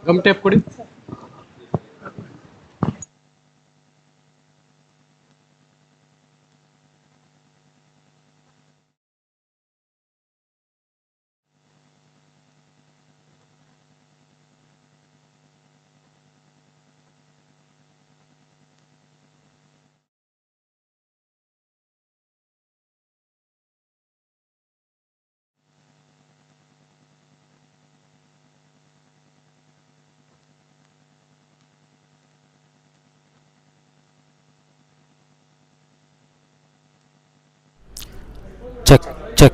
Gum tape ಕೊಡಿ. Check, check.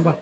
ಬಾ.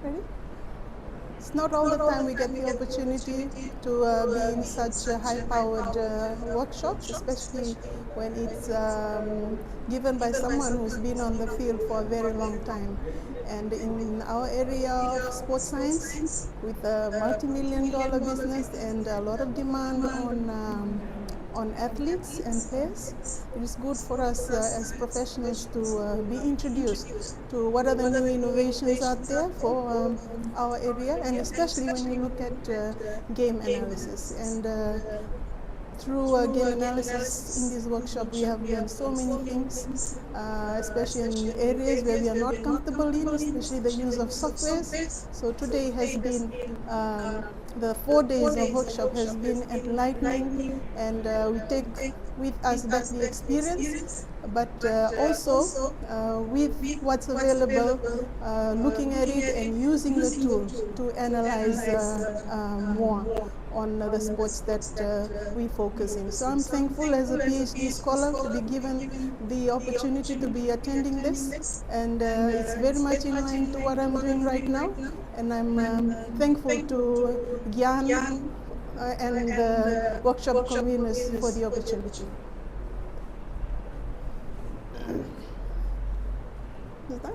Ready? It's not all the time we get the opportunity to be in such high-powered workshops, especially when it's given by someone who's been on the field for a very long time. And in our area of sports science, with a multi-million-dollar business and a lot of demand on athletes and players, it is good for us as professionals to be introduced to what are the new innovations out there for our area, and especially when you look at game analysis. And through game analysis in this workshop, we have learned so many things, especially in areas where we are not comfortable in, especially the use of softwares. So today has been, the 4 days of workshop has been enlightening, and we take with us back the experience, but also with what's available, looking at it and using the tool to analyze more on the sports that we focus in. So I'm thankful as a PhD scholar to be given the opportunity to be attending this, and it's very much in line to what I'm doing right now, and I'm thankful to GIAN and the workshop conveners for the opportunity. Is that?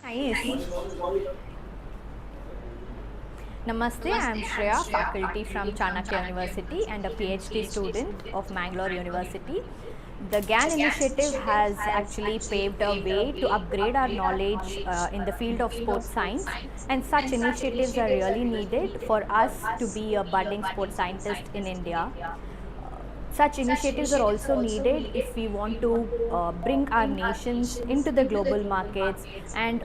Nice. Namaste, I am Shreya, faculty from Chanakya University and a PhD student of Mangalore University. The GAN initiative has actually paved a way to upgrade our knowledge in the field of sports science, and such initiatives are really needed for us to be a budding sports scientist in India. Such initiatives are also needed if we want to bring our nations into the global markets and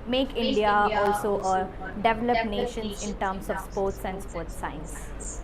make India also a developed nation in terms of sports and sports science.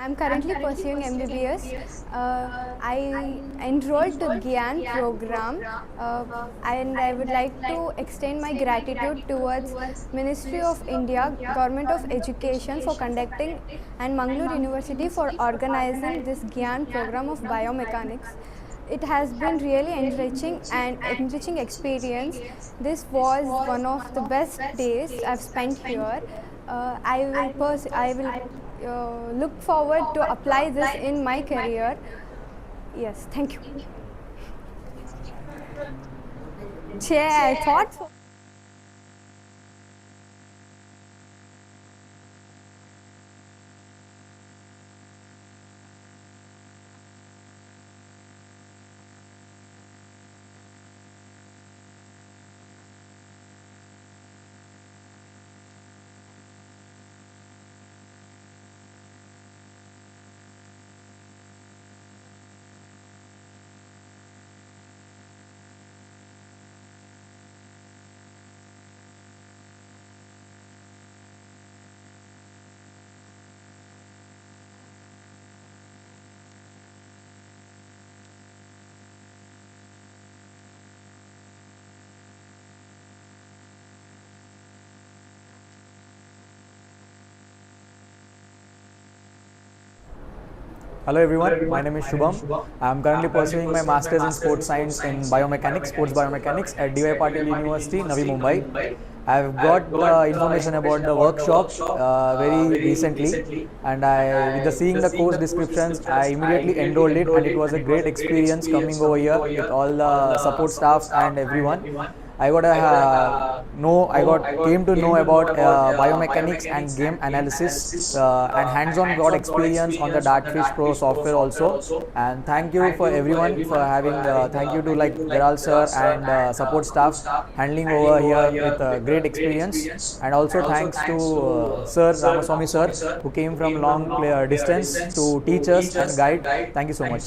I'm currently pursuing MBBS. I enrolled to GIAN program, and I would like to extend my gratitude towards Ministry of India, Government of Education for conducting, and Mangalore University for organizing this GIAN program of biomechanics. It has been really enriching experience. This was one of the best days I've spent here. I will look forward to apply this in my career. Yes, thank you. Chair, I thought. Hello everyone, my name is Shubham. I am currently pursuing my Masters in Sports Science in Biomechanics, Sports Biomechanics at D.Y. Patil University, Navi Mumbai. I have got the information about the workshop very recently, and with seeing the course descriptions, I immediately enrolled it, and it was a great experience coming over here with all the support staff and everyone. Came to know about biomechanics and game analysis, and hands-on got experience on the Dartfish Pro software also. And thank you for everyone for having. Thank you to like Viral sir and support staff handling over here with great experience. And also thanks to Sir Ramaswamy sir who came from long distance to teach us and guide. Thank you so much.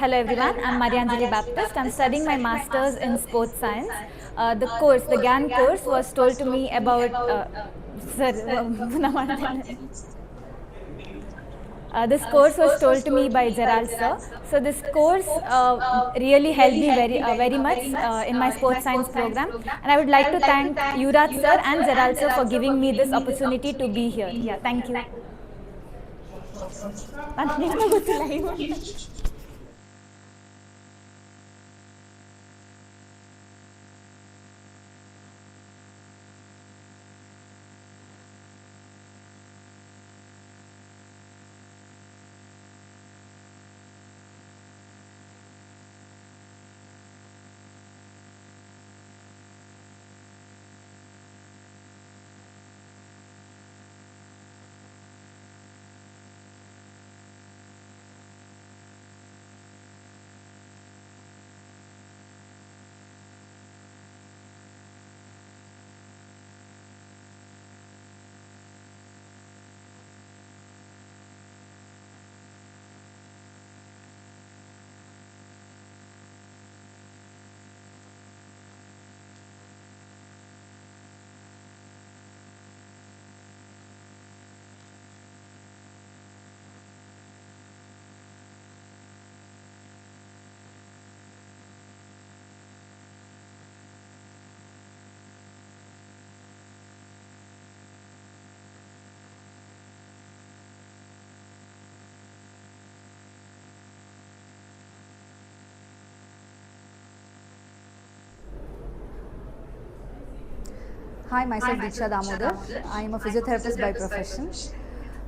Hello everyone, I'm Marianjali Baptist. I'm studying my Masters in Sports Science. The GAN course was told to me about, this course was told to me by Gerald sir. So this course really helped me very much in my sports science program, and I would like to thank Yuvraj sir and Gerald sir for giving me this opportunity to be here. Yeah, thank you. Hi, myself Diksha Damodar. I am a physiotherapist by profession.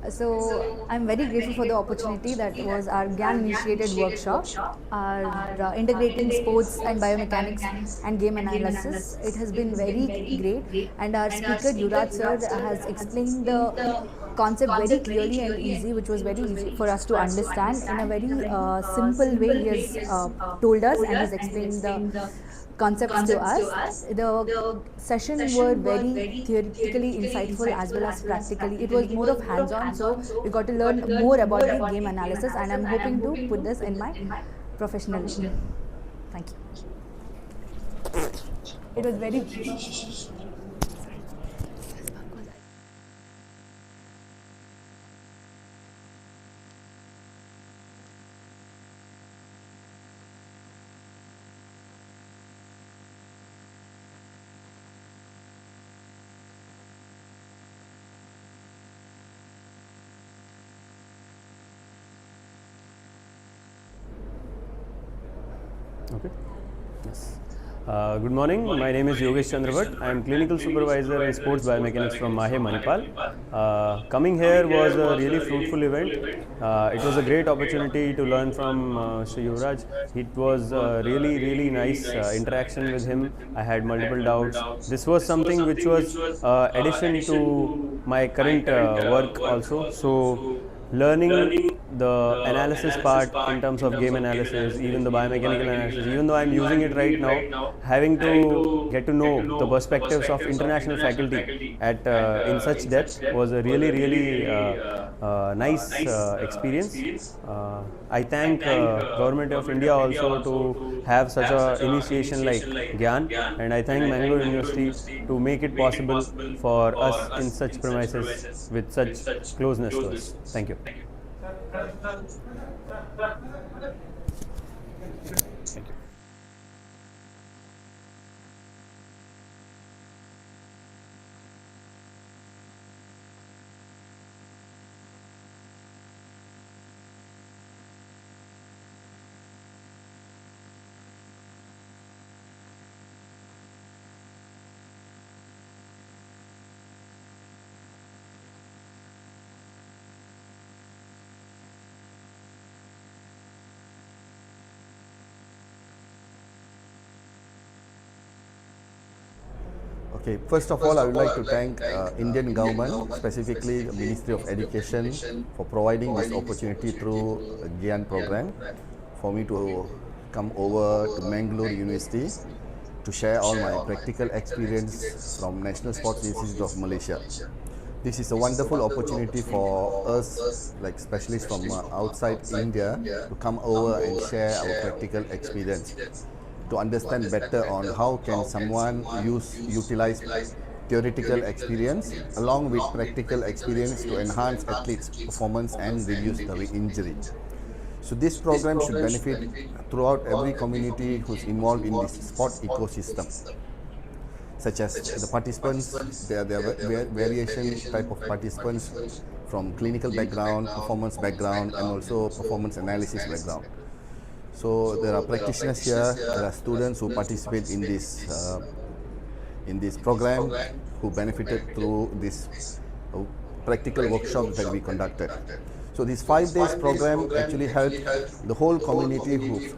So I'm very grateful for the opportunity that was our GAN initiated workshop, our integrating sports and biomechanics and game analysis. It has been very great, and our speaker Yuvraj sir has explained the concept very clearly and easy, which was very easy for us to understand in a very simple way. He has told us and has explained the concepts to us. The session were very theoretically insightful as well as practically. It was more of hands-on, so we got to learn more about the game analysis, and I'm hoping to put this in my professional. Thank you. It was very. Okay. Yes. Good morning. My name is Yogesh Chandrabhat. I am clinical supervisor in sports biomechanics from Mahe, Manipal. Coming here was a really fruitful event. It was a great opportunity to learn from Sri Yuvraj. It was really nice interaction with him. I had multiple doubts. This was something which was addition to my current work also. So learning the analysis part in terms of game analysis, even the biomechanical analysis, even though I'm using it right now, having to get to know the perspectives of international faculty at in such depth was a really nice experience. I thank Government of India also to have such a initiation like GIAN, and I thank Mangalore University to make it possible for us in such premises with such closeness to us. Thank you. Thank you. Okay, first of all, I would like to thank Indian government, specifically the Ministry of Education, for providing this opportunity through a GIAN program for me to come over to Mangalore University to share all my practical experience from National Sports Institute of Malaysia. This is a wonderful opportunity for us, like specialists from outside India, to come over and share our practical experience, to understand better on how can someone utilize theoretical experience along with practical experience to enhance athletes' performance and reduce the injury. So this program should benefit throughout every community who's involved in this sport ecosystem, such as the participants. There are variation type of participants from clinical background, performance background, and also performance analysis background. So there are practitioners here, there are students who participate in this program who benefited through this practical workshop that we conducted. So this 5 days program actually helped the whole community who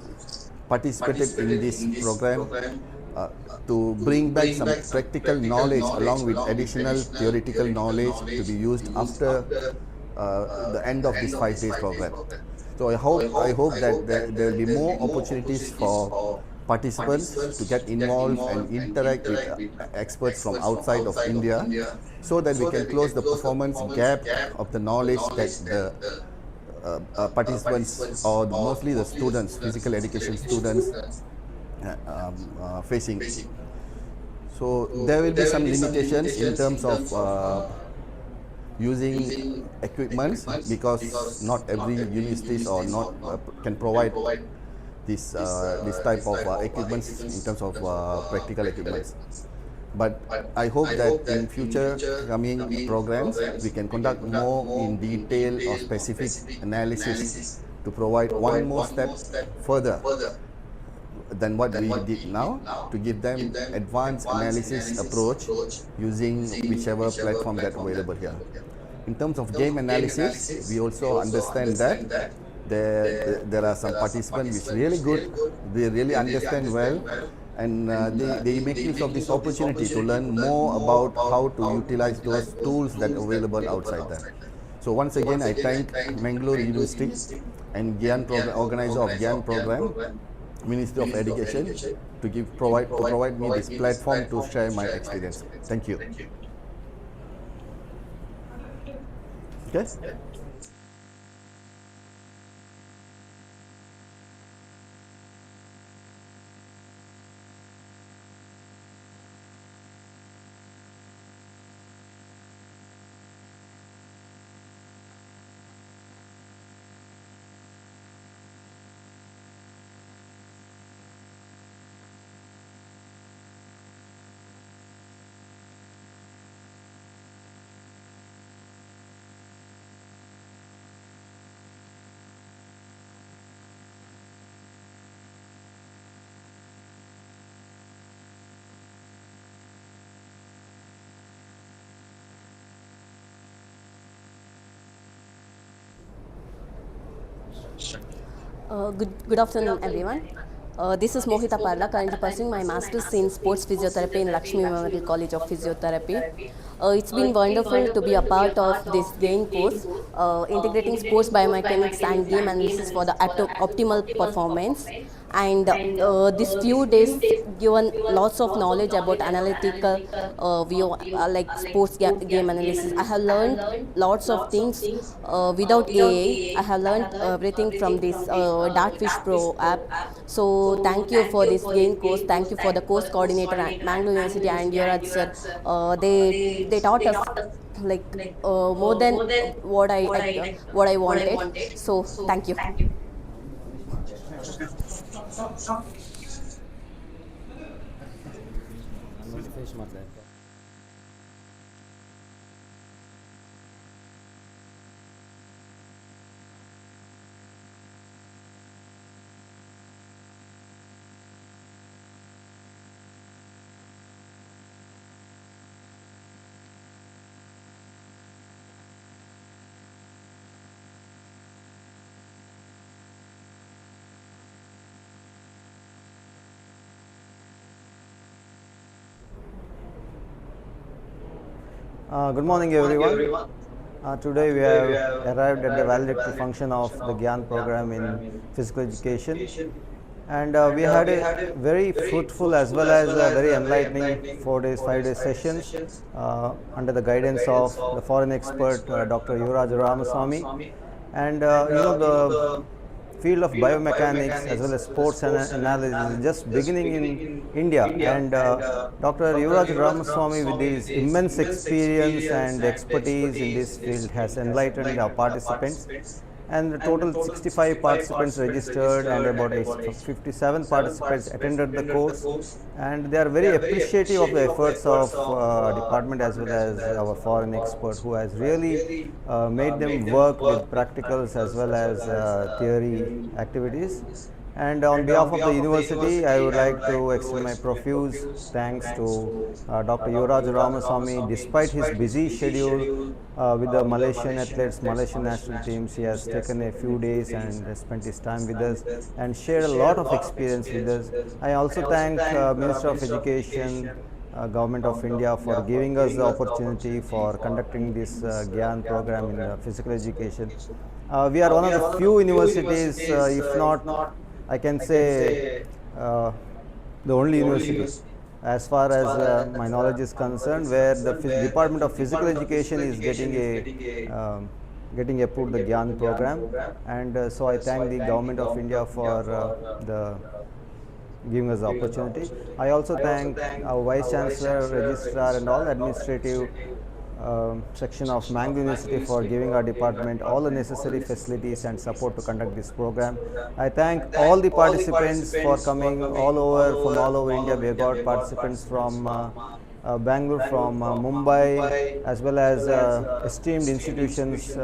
participated in this program to bring back some practical knowledge along with additional theoretical knowledge to be used after the end of this 5 days program. So I hope that there will be more opportunities for participants to get involved and interact with experts from outside of India, so that we can close the performance gap of the knowledge that the participants, or mostly the students, physical education students, facing. So there will be some limitations in terms of using equipments, because not every universities or not can provide this type of equipments in terms of practical equipments. But I hope that in future coming programs we can conduct more in detail or specific analysis to provide one more step further than what we did now, to give them advanced analysis approach using whichever platform that's available here. In terms of game analysis, we also understand that there are some participants which really good, they really understand well, and they make use of this opportunity to learn more about how to utilize those tools that are available outside there. So once again, I thank Mangalore University and GIAN program, organizer of GIAN program, Ministry of Education, to provide me this platform to share my experience. Thank you. Okay. Good afternoon, everyone. This is Mohita Parla, currently pursuing my master's in sports physiotherapy in Lakshmi Memorial College of Physiotherapy. It's been wonderful to be a part of this GAIN course, integrating sports biomechanics and game analysis for the optimal performance. And these few days given lots of knowledge about analytical view, like sports game analysis. I have learned lots of things without AI. I have learned everything from this Dartfish Pro app. So thank you for this GAIN course. Thank you for the course coordinator at Mangalore University and Yuvraj sir. They taught us like more than what I wanted. So thank you. Good morning, everyone. Today we have arrived at the valedictory function of the GIAN program in physical education, and we had a very fruitful as well as very enlightening 5 day sessions under the guidance of the foreign expert Dr. Yuvraj Ramaswamy, and the field of biomechanics as well as sports analysis is just beginning in India, and Dr. Yuvraj Ramaswamy, with his immense experience and expertise in this field, has enlightened our participants, and the total 65 participants registered and about 57 participants attended the course, and they are very appreciative of the efforts of department as well as our foreign expert, who has really made them work with practicals as well as theory activities. And on behalf of the university, I would like to extend my profuse thanks to Dr. Yuvraj Ramaswamy. Despite his busy schedule with the Malaysian athletes, Malaysian national teams, he has taken a few days and spent his time with us and shared a lot of experience with us. I also thank Minister of Education, Government of India, for giving us the opportunity for conducting this GIAN program in physical education. We are one of the few universities, if not, I can say the only university, as far as my knowledge is concerned, where the Department of Physical Education is getting approved the GIAN program, and so I thank the Government of India for giving us the opportunity. I also thank our Vice Chancellor, Registrar and all administrative section of Mangalore University for giving our department all the necessary facilities and support to conduct this program. I thank all the participants for coming from all over India. We have got participants from Bangalore, from Mumbai, as well as esteemed institutions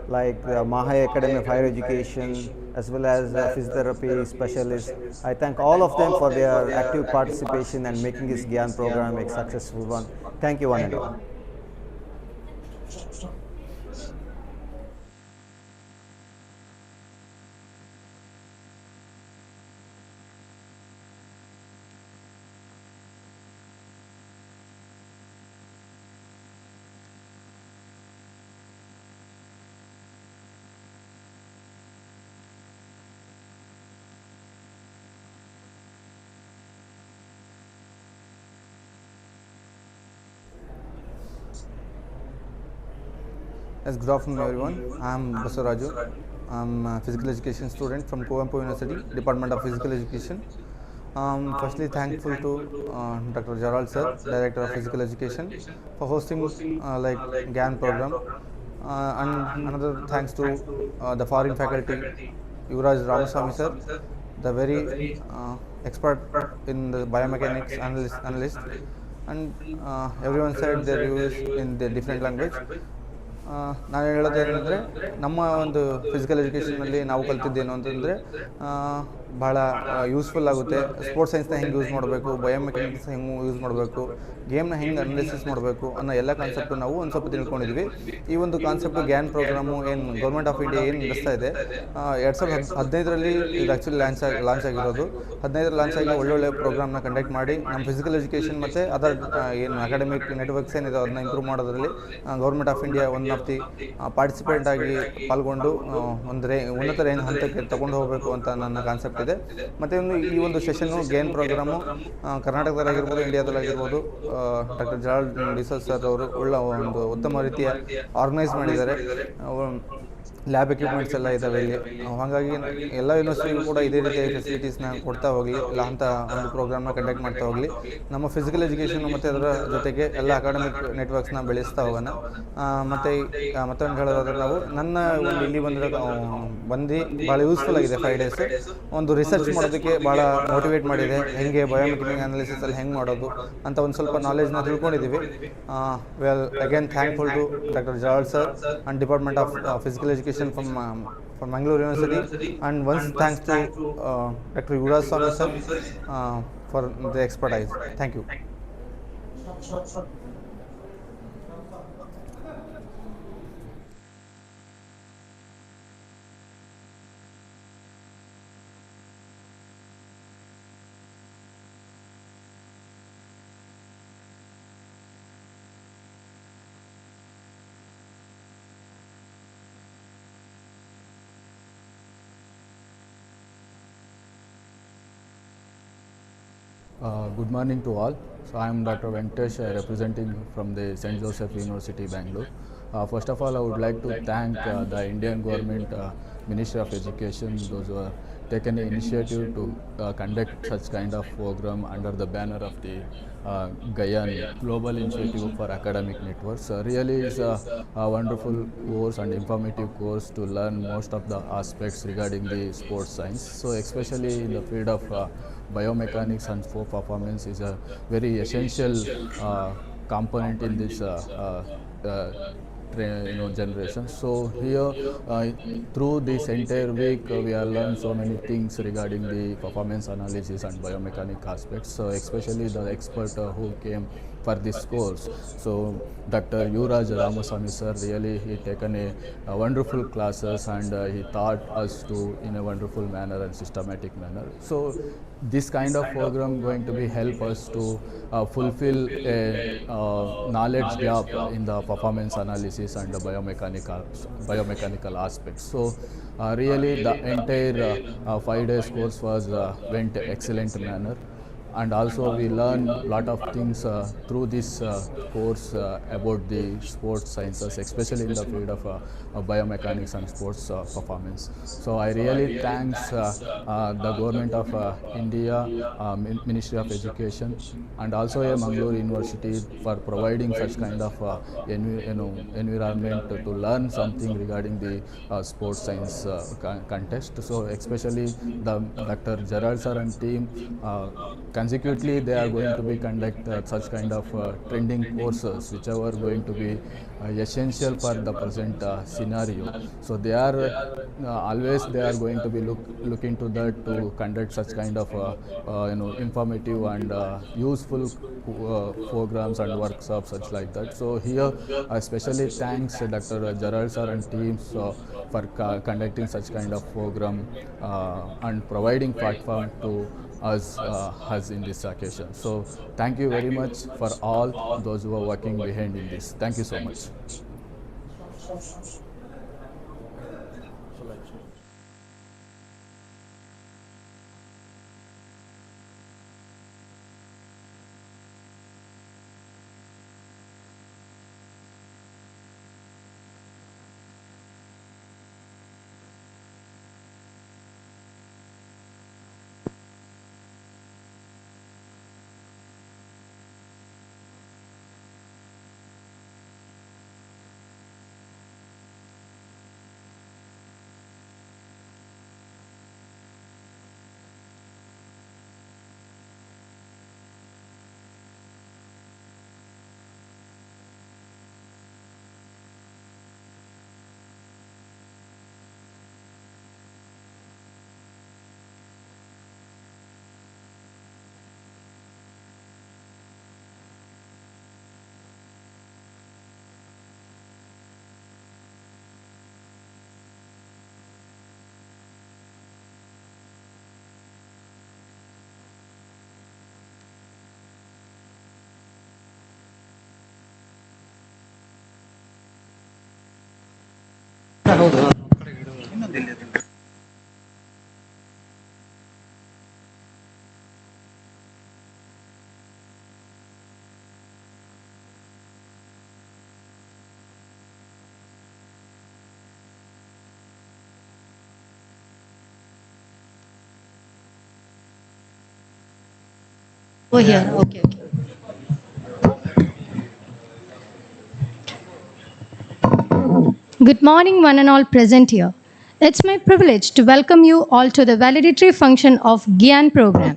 like the Mahai Academy of Higher Education, as well as physiotherapy specialists. I thank all of them for their active participation and making this GIAN program a successful one. Thank you, one and all. Yes, good afternoon everyone. I am Basuraju. I am a physical education student from Kuvempu University, Department of Physical Education. Firstly, thankful to Dr. Gerald sir, Director of Physical Education, for hosting like GAN program. And another thanks to the foreign faculty, Yuvraj Ramaswamy sir, the very expert in the biomechanics analyst, and everyone said their views in the different language. ನಾನು ಹೇಳೋದೇನೆಂದರೆ ನಮ್ಮ ಒಂದು physical ಎಜುಕೇಷನಲ್ಲಿ ನಾವು ಕಲ್ತಿದ್ದೇನು ಅಂತಂದರೆ ಭಾಳ useful ಆಗುತ್ತೆ. Sports ಸೈನ್ಸ್ನ ಹೆಂಗೆ use ಮಾಡಬೇಕು, biomechanics ಹೆಂಗೆ ಯೂಸ್ ಮಾಡಬೇಕು, ಗೇಮ್ನ ಹೆಂಗೆ ಅನಾಲಿಸಿಸ್ ಮಾಡಬೇಕು ಅನ್ನೋ ಎಲ್ಲ ಕಾನ್ಸೆಪ್ಟು ನಾವು ಒಂದು ಸ್ವಲ್ಪ ತಿಳ್ಕೊಂಡಿದ್ವಿ. ಈ ಒಂದು ಕಾನ್ಸೆಪ್ಟು ಗ್ಯಾನ್ ಪ್ರೋಗ್ರಾಮು ಏನು ಗೌರ್ಮೆಂಟ್ ಆಫ್ ಇಂಡಿಯಾ ಏನು ನಡೆಸ್ತಾ ಇದೆ, 2015ರಲ್ಲಿ ಇದು ಆ್ಯಕ್ಚುಲಿ ಲಾಂಚ್ ಆಗಿರೋದು. 15ರಲ್ಲಿ ಲಾಂಚ್ ಆಗಿ ಒಳ್ಳೊಳ್ಳೆ ಪ್ರೋಗ್ರಾಮ್ನ ಕಂಡಕ್ಟ್ ಮಾಡಿ ನಮ್ಮ ಫಿಸಿಕಲ್ ಎಜುಕೇಷನ್ ಮತ್ತು ಅದರ್ ಏನು ಅಕಾಡೆಮಿಕ್ ನೆಟ್ವರ್ಕ್ಸ್ ಏನಿದೆ ಅದನ್ನ ಇಂಪ್ರೂವ್ ಮಾಡೋದ್ರಲ್ಲಿ government of India one of the participate ಆಗಿ ಪಾಲ್ಗೊಂಡು ಒಂದು ಉನ್ನತ ಹಂತಕ್ಕೆ ತಗೊಂಡು ಹೋಗಬೇಕು ಅಂತ ನನ್ನ ಕಾನ್ಸೆಪ್ಟ್ ಇದೆ. ಮತ್ತು ಈ ಒಂದು ಸೆಷನ್ನು ಗೇನ್ ಪ್ರೋಗ್ರಾಮು ಕರ್ನಾಟಕದಲ್ಲಾಗಿರ್ಬೋದು, ಇಂಡಿಯಾದಲ್ಲಾಗಿರ್ಬೋದು, ಡಾಕ್ಟರ್ ಜಲಾಲ್ ಡಿಸೋಜ್ ಸರ್ ಅವರು ಒಂದು ಉತ್ತಮ ರೀತಿಯ ಆರ್ಗನೈಸ್ ಮಾಡಿದ್ದಾರೆ. ಲ್ಯಾಬ್ ಎಕ್ವಿಪ್ಮೆಂಟ್ಸ್ ಎಲ್ಲ ಇದ್ದಾವೆ ಇಲ್ಲಿ. ಹಾಗಾಗಿ ಎಲ್ಲ ಯೂನಿವರ್ಸಿಟಿಗೂ ಕೂಡ ಇದೇ ರೀತಿಯ ಫೆಸಿಲಿಟೀಸ್ನ ಕೊಡ್ತಾ ಹೋಗಲಿ, ಇಲ್ಲ ಅಂತ ಒಂದು ಪ್ರೋಗ್ರಾಮ್ನ ಕಂಡಕ್ಟ್ ಮಾಡ್ತಾ ಹೋಗಲಿ. ನಮ್ಮ ಫಿಸಿಕಲ್ ಎಜುಕೇಷನು ಮತ್ತು ಅದರ ಜೊತೆಗೆ ಎಲ್ಲ ಅಕಾಡೆಮಿಕ್ ನೆಟ್ವರ್ಕ್ಸ್ನ ಬೆಳೆಸ್ತಾ ಹೋಗೋಣ. ಮತ್ತು ಮತ್ತೊಂದು ಹೇಳೋದಾದ್ರೆ ನಾವು ನನ್ನ ಒಂದು ಇಲ್ಲಿ ಬಂದು ಭಾಳ ಯೂಸ್ಫುಲ್ ಆಗಿದೆ. 5 ಡೇಸ್ ಒಂದು ರಿಸರ್ಚ್ ಮಾಡೋದಕ್ಕೆ ಭಾಳ ಮೋಟಿವೇಟ್ ಮಾಡಿದೆ. ಹೆಂಗೆ ಬಯೋಮೆಕ್ಯಾನಿಕ್ ಅನಾಲಿಸಿಸಲ್ಲಿ ಹೆಂಗೆ ಮಾಡೋದು ಅಂತ ಒಂದು ಸ್ವಲ್ಪ ನಾಲೆಜ್ನ ತಿಳ್ಕೊಂಡಿದ್ದೀವಿ. Again thankful to doctor Jalal sir and department of physical education from Mangalore University, and once thanks to Dr. Yuvraj Swamy sir for the expertise. Thank you. Good morning to all. So I am Dr. Venkatesh, representing from the St. Joseph University, Bangalore. First of all, I would like to thank the Indian government, Ministry of Education, those who have taken the initiative to conduct such kind of program under the banner of the GIAN, Global Initiative for Academic Networks. Really is a wonderful course and informative course to learn most of the aspects regarding the sports science. So especially in the field of biomechanics and sport performance is a very essential component in this generation. So here through this entire week we have learned so many things regarding the performance analysis and biomechanic aspects. So especially the expert who came for this course, so Dr. Yuvraj Ramaswamy sir, really he taken a wonderful classes and he taught us to in a wonderful manner and systematic manner. So this kind of program going to be help us to fulfill a knowledge gap in the performance analysis and the biomechanical aspects. So really the entire 5 days course was went excellent manner, and also we learn lot of things through this course about the sports sciences, especially in the field of biomechanics and sports performance. So I really thanks the government of India, Ministry of Education, and also Mangalore University for providing such kind of environment to learn something regarding the sports science context. So especially the Dr. Gerald sir and team consecutively they are going to be conduct such kind of trending courses which are going to be essential for the present scenario. So they are always they are going to be look into that to conduct such kind of informative and useful programs and workshops such like that. So here especially thanks Dr. Gerald sir and teams for conducting such kind of program and providing platform to us in this occasion. So thank you very much for all those who are working behind in this. Thank you so much. Oh, here. Okay. Good morning, one and all present here. It's my privilege to welcome you all to the validatory function of GIAN program.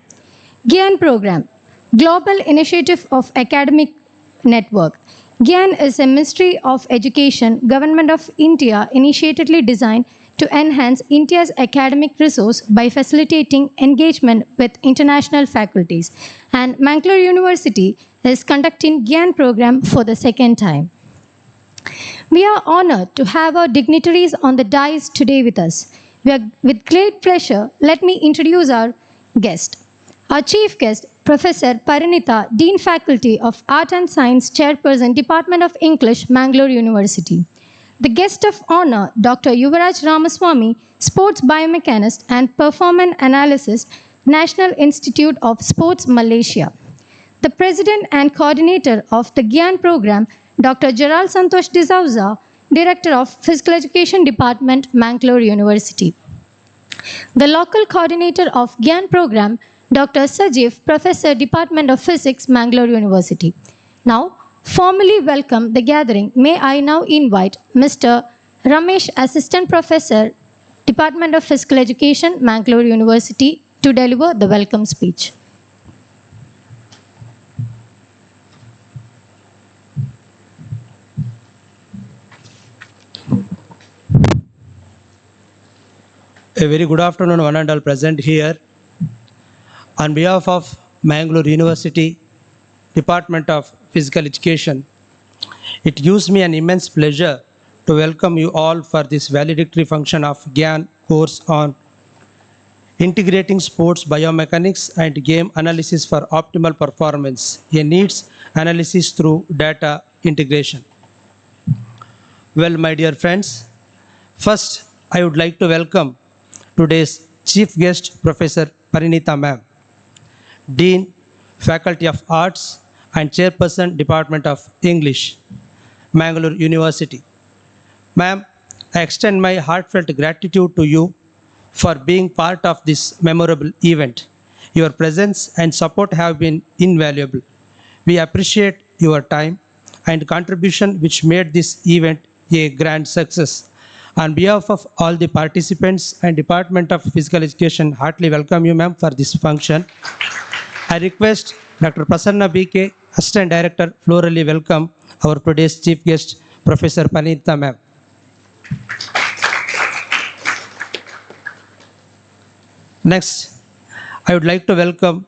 GIAN program, Global Initiative of Academic Network. GIAN is a Ministry of Education, Government of India initiatively designed to enhance India's academic resource by facilitating engagement with international faculties. And Mangalore University is conducting GIAN program for the second time. We are honored to have our dignitaries on the dais today with us. With great pleasure, let me introduce our guest. Our chief guest, Professor Parinitha, Dean Faculty of Art and Science, Chairperson, Department of English, Mangalore University. The guest of honor, Dr. Yuvaraj Ramaswamy, Sports Biomechanist and Performance Analyst, National Institute of Sports, Malaysia. The President and Coordinator of the GIAN program, Dr. Gerald Santosh D'Souza, Director of Physical Education Department, Mangalore University. The local coordinator of GIAN program, Dr. Sajiv, Professor, Department of Physics, Mangalore University. Now, formally welcome the gathering. May I now invite Mr. Ramesh, Assistant Professor, Department of Physical Education, Mangalore University, to deliver the welcome speech. A very good afternoon, one and all present here. On behalf of Mangalore University, Department of Physical Education, it gives me an immense pleasure to welcome you all for this valedictory function of GIAN course on Integrating Sports Biomechanics and Game Analysis for Optimal Performance, a needs analysis through data integration. Well, my dear friends, first I would like to welcome today's chief guest, Professor Parinitha ma'am, Dean, Faculty of Arts and Chairperson, Department of English, Mangalore University. Ma'am, I extend my heartfelt gratitude to you for being part of this memorable event. Your presence and support have been invaluable. We appreciate your time and contribution which made this event a grand success. On behalf of all the participants and Department of Physical Education, heartily welcome you, ma'am, for this function. I request Dr. Prasanna BK, Assistant Director, florally welcome our today's chief guest, Professor Parinitha ma'am. Next, I would like to welcome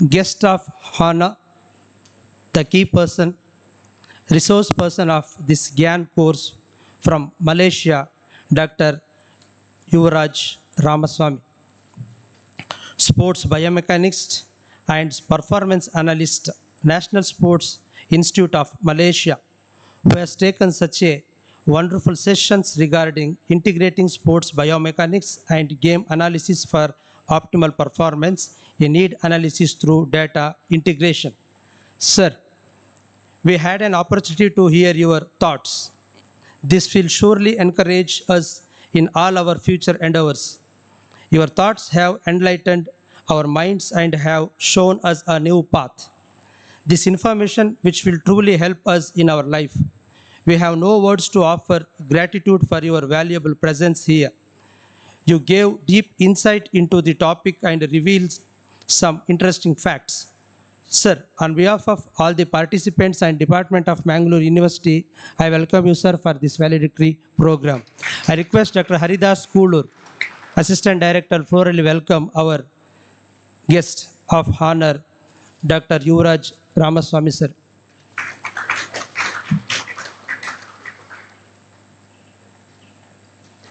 guest of honor, the key person, resource person of this GIAN course from Malaysia, Dr. Yuvaraj Ramaswamy, Sports Biomechanics and Performance Analyst, National Sports Institute of Malaysia, who has taken such a wonderful sessions regarding integrating sports biomechanics and game analysis for optimal performance, a need analysis through data integration. Sir, we had an opportunity to hear your thoughts. This will surely encourage us in all our future endeavors. Your thoughts have enlightened our minds and have shown us a new path. This information which will truly help us in our life. We have no words to offer gratitude for your valuable presence here. You gave deep insight into the topic and revealed some interesting facts. Sir, on behalf of all the participants and Department of Mangalore University, I welcome you, sir, for this valedictory program. I request Dr. Haridas Kulur, Assistant Director, florally welcome our guest of honor, Dr. Yuvaraj Ramaswamy, sir.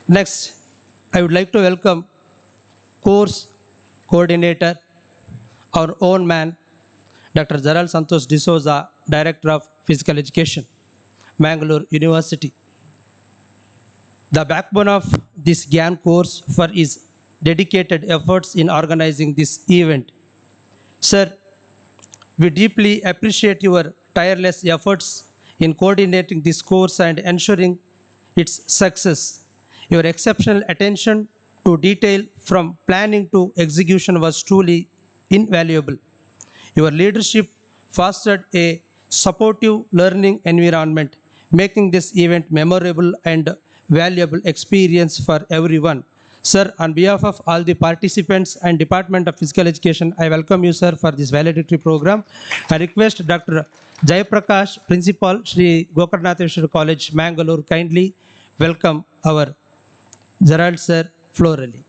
Next, I would like to welcome course coordinator, our own man, Dr. Gerald Santosh D'Souza, Director of Physical Education, Mangalore University. the backbone of this GIAN course for his dedicated efforts in organizing this event. Sir, we deeply appreciate your tireless efforts in coordinating this course and ensuring its success. Your exceptional attention to detail from planning to execution was truly invaluable. Your leadership fostered a supportive learning environment, making this event memorable and valuable experience for everyone. Sir, on behalf of all the participants and Department of Physical Education, I welcome you, sir, for this valedictory program. I request Dr. Jayaprakash, Principal, Shri Gokarnatheshwar College, Mangalore, kindly welcome our Gerald, sir, florally.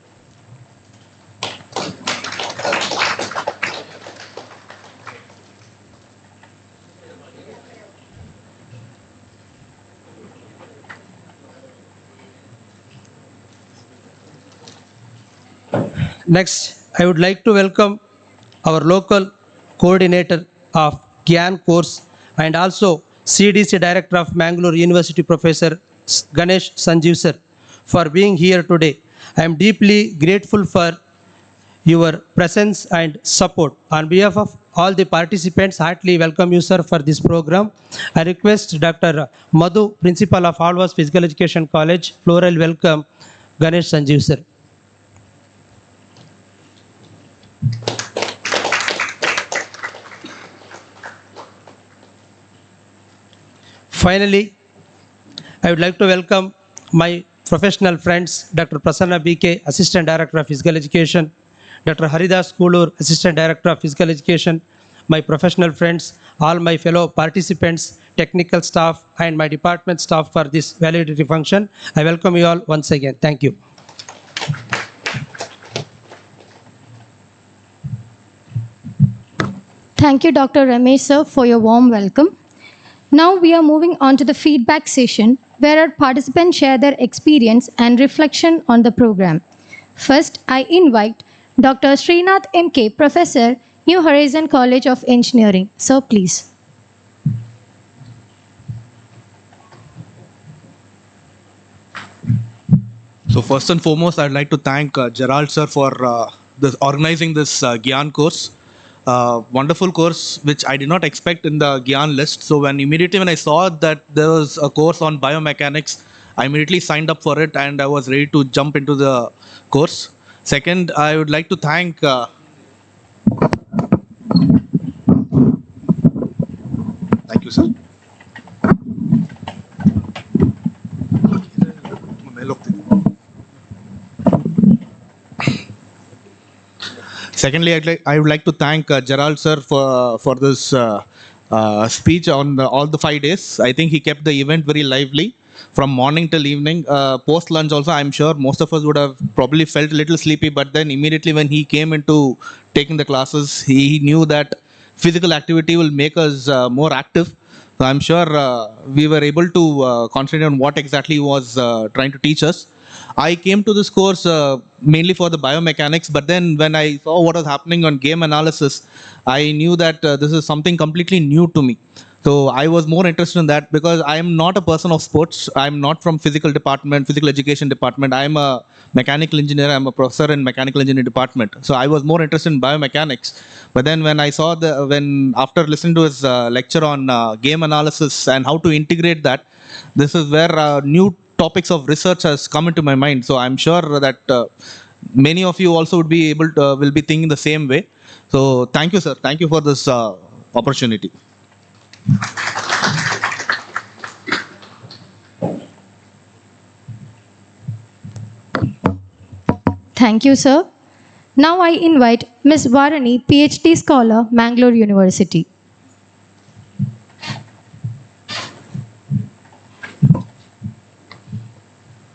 Next, I would like to welcome our local coordinator of GIAN course and also CDC Director of Mangalore University, Professor Ganesh Sanjeev sir, for being here today. I am deeply grateful for your presence and support. On behalf of all the participants, heartily welcome you, sir, for this program. I request Dr. Madhu, Principal of Alwas Physical Education College, floral welcome Ganesh Sanjeev sir. Finally, I would like to welcome my professional friends, Dr. Prasanna BK, Assistant Director of Physical Education, Dr. Haridas Kulur, Assistant Director of Physical Education, my professional friends, all my fellow participants, technical staff, and my department staff for this valedictory function. I welcome you all once again. Thank you. Thank you, Dr. Ramesh, sir, for your warm welcome. Now we are moving on to the feedback session where our participants share their experience and reflection on the program. First, I invite Dr. Srinath MK, Professor, New Horizon College of Engineering. Sir, please. So first and foremost, I'd like to thank Gerald sir for organizing this GIAN course. Wonderful course which I did not expect in the GIAN list. So when I saw that there was a course on biomechanics, I immediately signed up for it and I was ready to jump into the course. Second, I would like to thank thank you, sir. Secondly, I would like to thank Gerald sir for this speech on all the 5 days. I think he kept the event very lively from morning till evening. Post lunch also, I'm sure most of us would have probably felt a little sleepy, but then immediately when he came into taking the classes, he knew that physical activity will make us more active. So I'm sure we were able to concentrate on what exactly he was trying to teach us. I came to this course mainly for the biomechanics, but then when I saw what was happening on game analysis, I knew that this is something completely new to me. So I was more interested in that because I am not a person of sports. I'm not from physical education department. I'm a mechanical engineer. I'm a professor in mechanical engineering department. So I was more interested in biomechanics. But then when I saw after listening to his lecture on game analysis and how to integrate that, this is where new topics of research has come into my mind. So I'm sure that many of you also will be thinking the same way. So thank you, sir. Thank you for this opportunity. Thank you, sir. Now I invite Ms. Varani, PhD scholar, Mangalore University.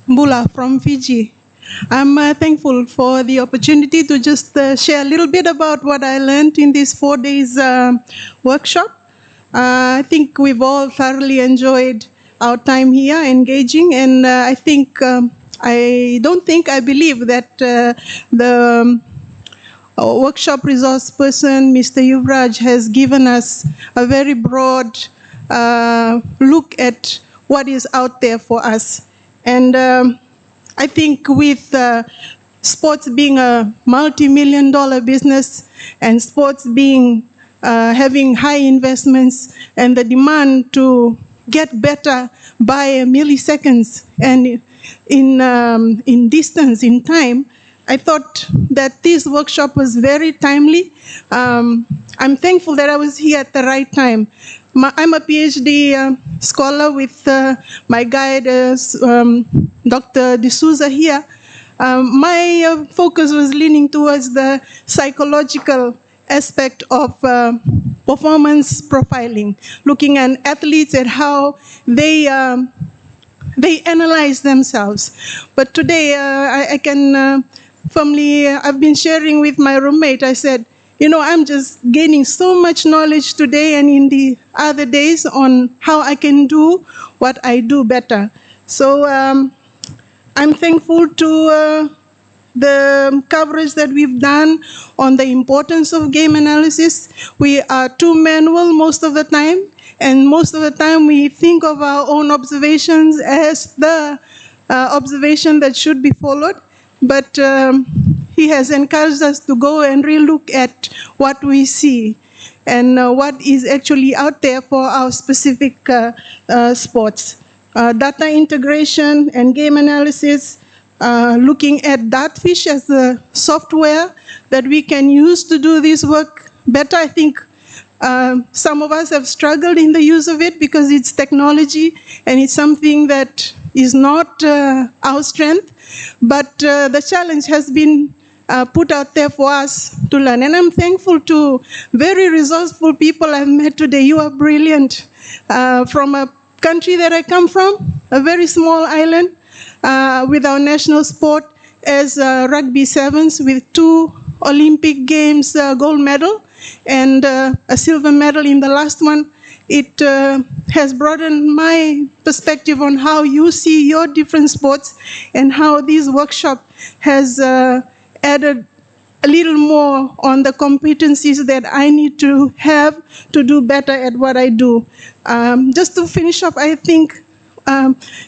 Bula from Fiji. I'm thankful for the opportunity to just share a little bit about what I learned in this 4 days workshop. I think we've all thoroughly enjoyed our time here engaging, and I believe that the workshop resource person, Mr. Yuvraj, has given us a very broad look at what is out there for us. And I think with sports being a multi-million-dollar business and sports being having high investments and the demand to get better by milliseconds and in distance, in time, I thought that this workshop was very timely. I'm thankful that I was here at the right time. I'm a PhD scholar with my guide, Dr. D'Souza here. My focus was leaning towards the psychological aspect of performance profiling, looking at athletes and how they analyze themselves. But today I can firmly, I've been sharing with my roommate, I said, you know, I'm just gaining so much knowledge today and in the other days on how I can do what I do better. So I'm thankful to the coverage that we've done on the importance of game analysis. We are too manual most of the time, and most of the time we think of our own observations as the observation that should be followed. But he has encouraged us to go and relook at what we see and what is actually out there for our specific sports. Data integration and game analysis, looking at Dartfish as the software that we can use to do this work better. I think some of us have struggled in the use of it because it's technology and it's something that is not our strength, but the challenge has been put out there for us to learn. And I'm thankful to very resourceful people I've met today. You are brilliant. From a country that I come from, a very small island, with our national sport as rugby sevens with 2 Olympic Games gold medal and a silver medal in the last one. It has broadened my perspective on how you see your different sports and how this workshop has added a little more on the competencies that I need to have to do better at what I do. Just to finish up, I think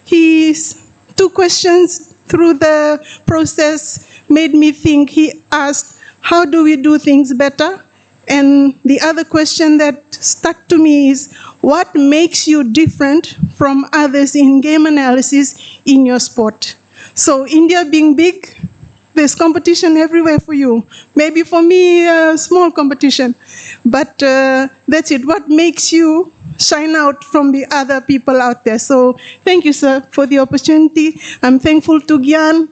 his 2 questions through the process made me think. He asked, how do we do things better? And the other question that stuck to me is, what makes you different from others in game analysis in your sport? So India being big, there's competition everywhere for you. Maybe for me, small competition. But that's it. What makes you shine out from the other people out there? So thank you, sir, for the opportunity. I'm thankful to GIAN.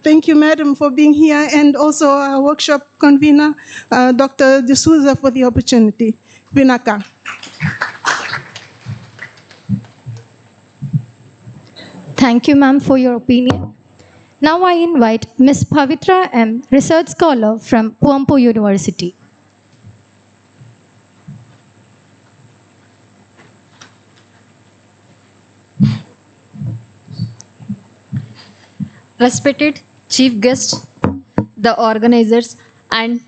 Thank you, madam, for being here, and also our workshop convener, Dr. D'Souza, for the opportunity. Vinaka. Thank you, ma'am, for your opinion. Now I invite Ms. Pavitra M., Research Scholar from Puampu University. Respected chief guests, the organizers, and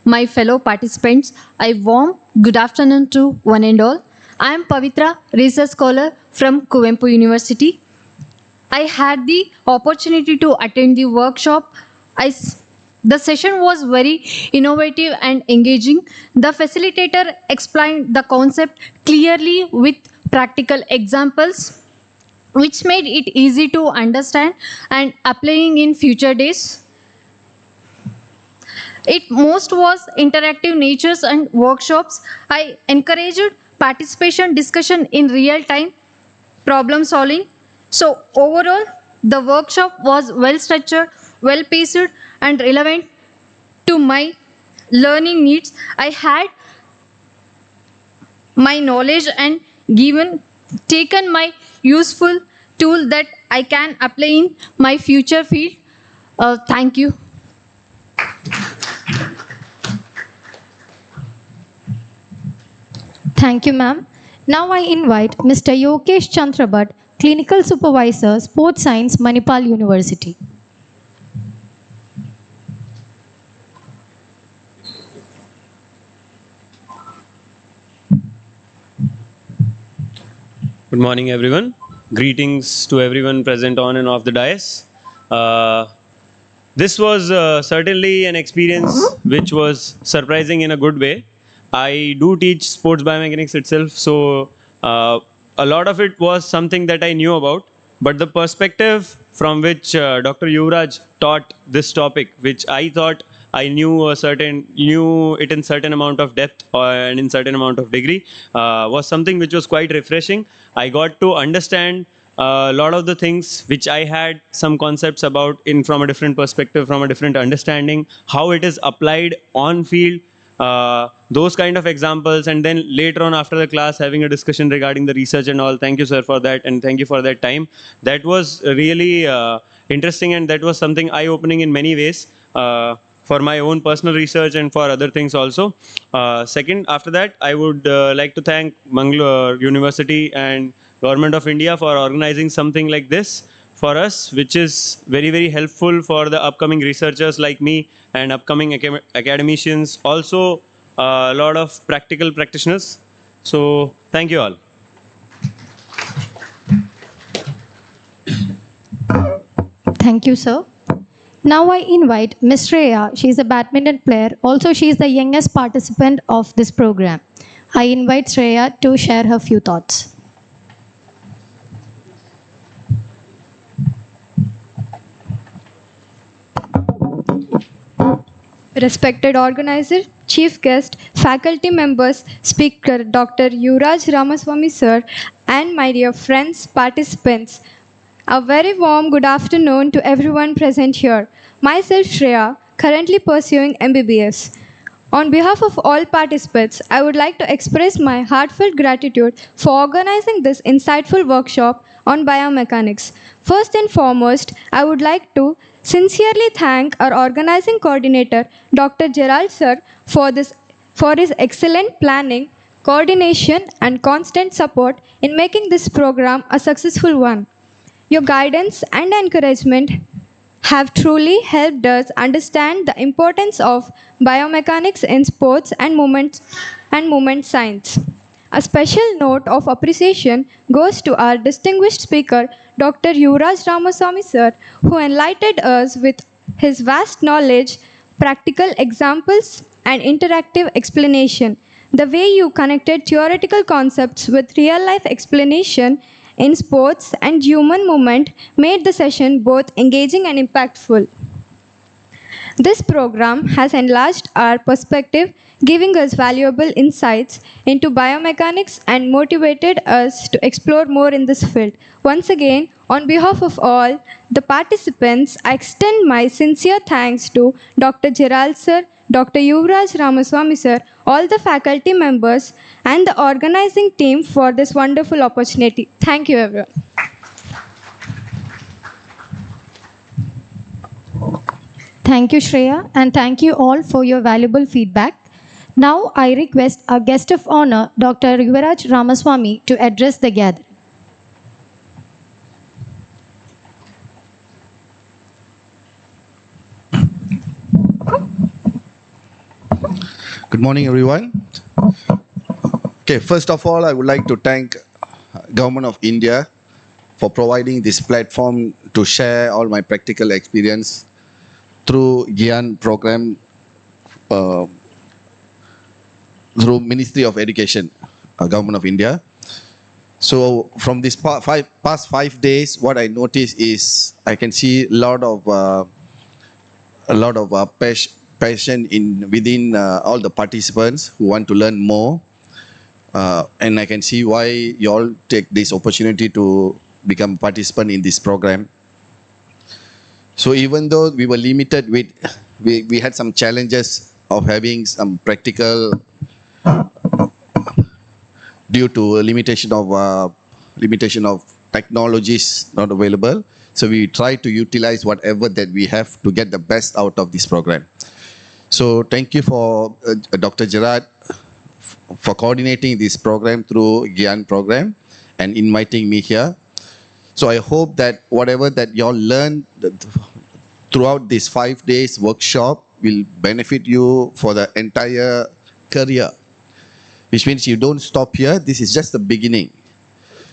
my fellow participants, a warm good afternoon to one and all. I am Pavitra, research scholar from Kuvempu University. I had the opportunity to attend the workshop. The session was very innovative and engaging. The facilitator explained the concept clearly with practical examples, which made it easy to understand and applying in future days. It most was interactive natures and workshops. I encouraged participation, discussion in real time, problem solving. So overall, the workshop was well structured, well paced, and relevant to my learning needs. I had my knowledge and taken my useful tool that I can apply in my future field. Thank you. Thank you, ma'am. Now I invite Mr. Yogesh Chandrabhat, Clinical Supervisor, Sports Science, Manipal University. Good morning, everyone. Greetings to everyone present on and off the dais. This was certainly an experience which was surprising in a good way. I do teach sports biomechanics itself, so a lot of it was something that I knew about. But the perspective from which Dr. Yuvraj taught this topic, which I thought I knew it in certain amount of depth and in certain amount of degree, was something which was quite refreshing. I got to understand a lot of the things which I had some concepts about in from a different perspective, from a different understanding, how it is applied on field, those kind of examples, and then later on after the class having a discussion regarding the research and all. Thank you, sir, for that, and thank you for that time. That was really interesting, and that was something eye-opening in many ways. For my own personal research and for other things also. Second, after that, I would like to thank Mangalore University and Government of India for organizing something like this for us, which is very, very helpful for the upcoming researchers like me and upcoming academicians, also a lot of practical practitioners. So thank you all. Thank you, sir. Now I invite Ms. Shreya. She is a badminton player. Also, she is the youngest participant of this program. I invite Shreya to share her few thoughts. Respected organizer, chief guest, faculty members, speaker Dr. Yuvraj Ramaswamy sir, and my dear friends, participants, a very warm good afternoon to everyone present here. Myself Shreya, currently pursuing MBBS. On behalf of all participants, I would like to express my heartfelt gratitude for organizing this insightful workshop on biomechanics. First and foremost, I would like to sincerely thank our organizing coordinator, Dr. Gerald sir, for his excellent planning, coordination, and constant support in making this program a successful one. Your guidance and encouragement have truly helped us understand the importance of biomechanics in sports and movement science. A special note of appreciation goes to our distinguished speaker, Dr. Yuvraj Ramaswamy sir, who enlightened us with his vast knowledge, practical examples, and interactive explanation. The way you connected theoretical concepts with real life explanation in sports and human movement made the session both engaging and impactful. This program has enlarged our perspective, giving us valuable insights into biomechanics and motivated us to explore more in this field. Once again, on behalf of all the participants, I extend my sincere thanks to Dr. Gerald sir, Dr. Yuvraj Ramaswamy sir, all the faculty members, and the organizing team for this wonderful opportunity. Thank you, everyone. Thank you, Shreya, and thank you all for your valuable feedback. Now I request our guest of honor, Dr. Yuvraj Ramaswamy, to address the gathering. Good morning, everyone. Okay, first of all, I would like to thank Government of India for providing this platform to share all my practical experience through GIAN program through Ministry of Education, Government of India. So from this past 5 days, what I noticed is I can see a lot of passion within all the participants who want to learn more, and I can see why you all take this opportunity to become participant in this program. So even though we were limited with, we had some challenges of having some practical due to a limitation of technologies not available. So we try to utilize whatever that we have to get the best out of this program. So thank you for Dr. Gerard for coordinating this program through GIAN program and inviting me here. So I hope that whatever that you all learned throughout this 5 days workshop will benefit you for the entire career, which means you don't stop here. This is just the beginning.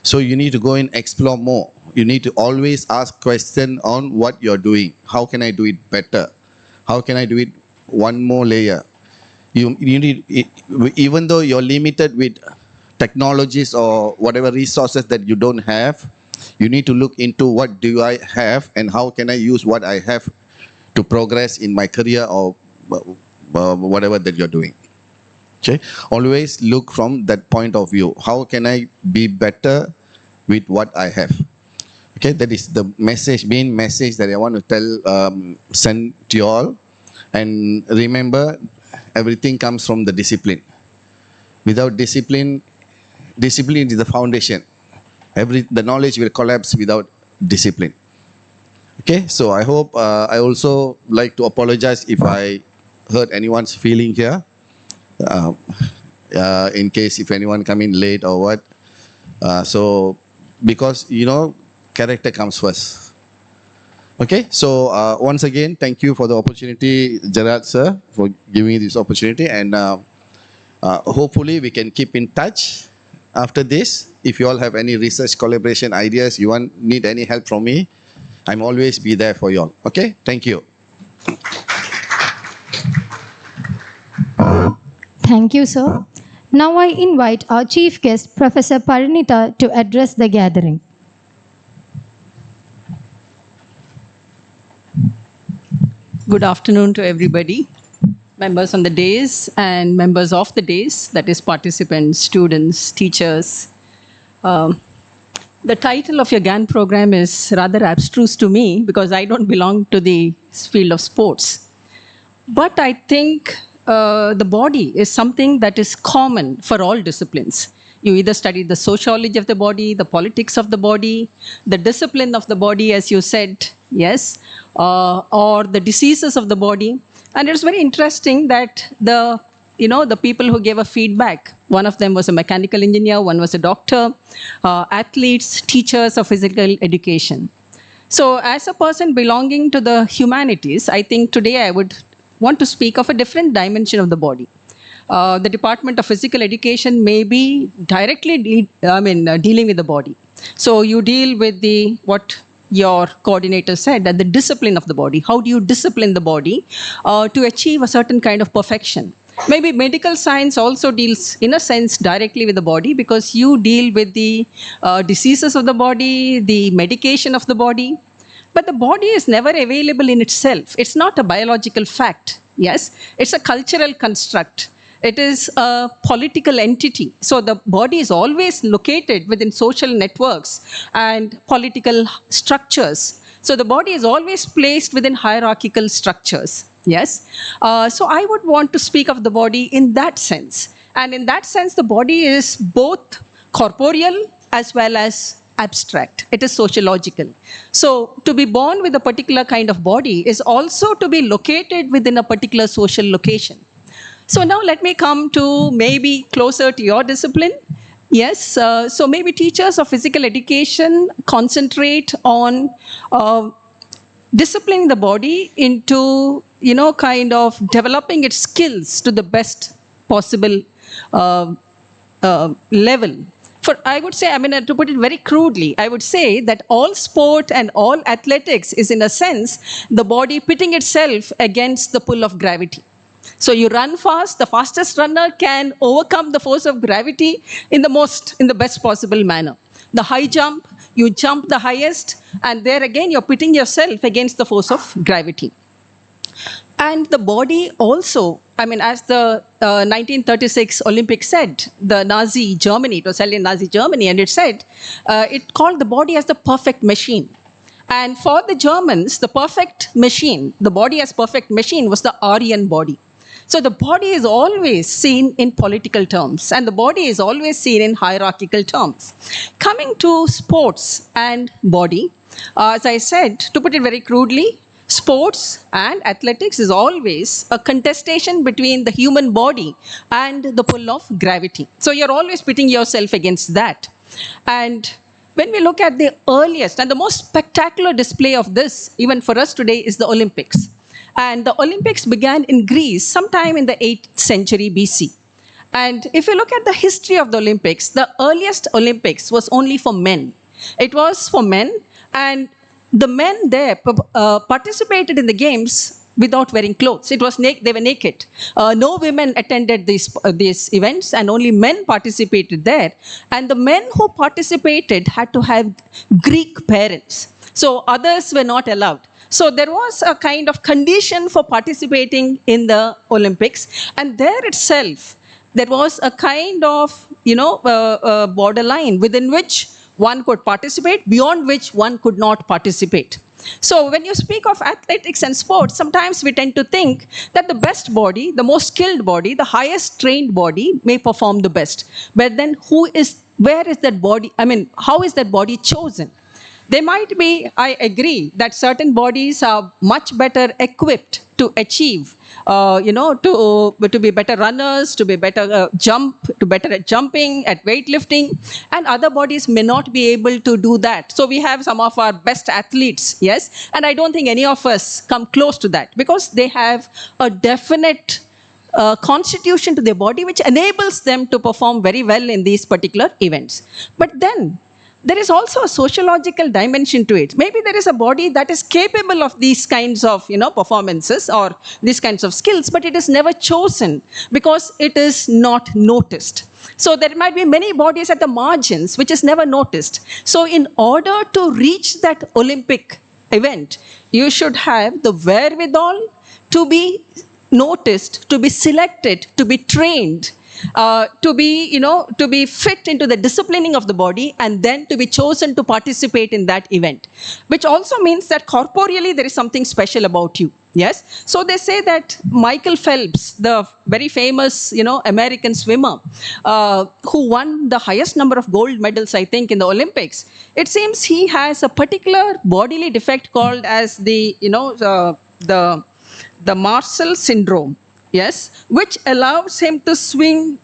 So you need to go and explore more. You need to always ask question on what you're doing. How can I do it better? How can I do it one more layer? You need, even though you're limited with technologies or whatever resources that you don't have, you need to look into what do I have and how can I use what I have to progress in my career or whatever that you're doing. Okay, always look from that point of view. How can I be better with what I have? Okay, that is the message, main message that I want to tell, send to you all. And remember, everything comes from the discipline. Without discipline, discipline is the foundation. The knowledge will collapse without discipline. Okay, so I hope, I also like to apologize if I hurt anyone's feeling here. In case if anyone come in late or what. So, because, character comes first. Okay, so once again, thank you for the opportunity, Gerard sir, for giving me this opportunity. And hopefully we can keep in touch after this. If you all have any research collaboration ideas, you need any help from me, I'm always be there for you all. Okay, thank you. Thank you, sir. Now I invite our chief guest, Professor Parinita, to address the gathering. Good afternoon to everybody, members on the days and members of the days, that is participants, students, teachers. The title of your GIAN program is rather abstruse to me because I don't belong to the field of sports. But I think the body is something that is common for all disciplines. You either study the sociology of the body, the politics of the body, the discipline of the body, as you said, yes, or the diseases of the body. And it's very interesting that the people who gave a feedback, one of them was a mechanical engineer, one was a doctor, athletes, teachers of physical education. So as a person belonging to the humanities, I think today I would want to speak of a different dimension of the body. The Department of Physical Education may be directly dealing with the body. So you deal with what your coordinator said, that the discipline of the body. How do you discipline the body to achieve a certain kind of perfection? Maybe medical science also deals, in a sense, directly with the body because you deal with the diseases of the body, the medication of the body. But the body is never available in itself. It's not a biological fact. Yes, it's a cultural construct. It is a political entity. So the body is always located within social networks and political structures. So the body is always placed within hierarchical structures. Yes. So I would want to speak of the body in that sense. And in that sense, the body is both corporeal as well as abstract. It is sociological. So to be born with a particular kind of body is also to be located within a particular social location. So now let me come to maybe closer to your discipline. Yes, so maybe teachers of physical education concentrate on disciplining the body into, kind of developing its skills to the best possible level. I would say, to put it very crudely, I would say that all sport and all athletics is in a sense the body pitting itself against the pull of gravity. So you run fast, the fastest runner can overcome the force of gravity in the best possible manner. The high jump, you jump the highest, and there again you're pitting yourself against the force of gravity. And the body also, as the 1936 Olympics said, the Nazi Germany, it was held in Nazi Germany, and it said, it called the body as the perfect machine. And for the Germans, the perfect machine, the body as perfect machine was the Aryan body. So the body is always seen in political terms, and the body is always seen in hierarchical terms. Coming to sports and body, as I said, to put it very crudely, sports and athletics is always a contestation between the human body and the pull of gravity. So you're always pitting yourself against that. And when we look at the earliest and the most spectacular display of this, even for us today, is the Olympics. And the Olympics began in Greece sometime in the 8th century BC. And if you look at the history of the Olympics, the earliest Olympics was only for men. It was for men, and the men there participated in the games without wearing clothes. It was they were naked. No women attended these events, and only men participated there. And the men who participated had to have Greek parents, so others were not allowed. So there was a kind of condition for participating in the Olympics, and there itself there was a kind of borderline within which one could participate, beyond which one could not participate. So when you speak of athletics and sports, sometimes we tend to think that the best body, the most skilled body, the highest trained body may perform the best. But then where is that body? I mean, how is that body chosen? There might be, I agree, that certain bodies are much better equipped to achieve, to be better runners, to be better better at jumping, at weightlifting, and other bodies may not be able to do that. So we have some of our best athletes, yes, and I don't think any of us come close to that because they have a definite constitution to their body which enables them to perform very well in these particular events. But then there is also a sociological dimension to it. Maybe there is a body that is capable of these kinds of performances or these kinds of skills, but it is never chosen because it is not noticed. So there might be many bodies at the margins which is never noticed. So in order to reach that Olympic event, you should have the wherewithal to be noticed, to be selected, to be trained, to be fit into the disciplining of the body, and then to be chosen to participate in that event, which also means that corporeally there is something special about you. Yes, so they say that Michael Phelps, the very famous American swimmer, who won the highest number of gold medals, I think, in the Olympics, it seems he has a particular bodily defect called as the Marshall syndrome. Yes, which allows him to swim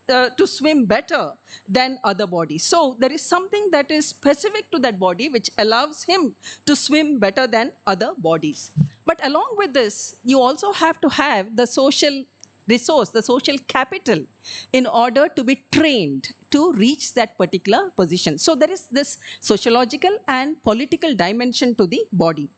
better than other bodies. So there is something that is specific to that body which allows him to swim better than other bodies. But along with this, you also have to have the social resource, the social capital, in order to be trained to reach that particular position. So there is this sociological and political dimension to the body.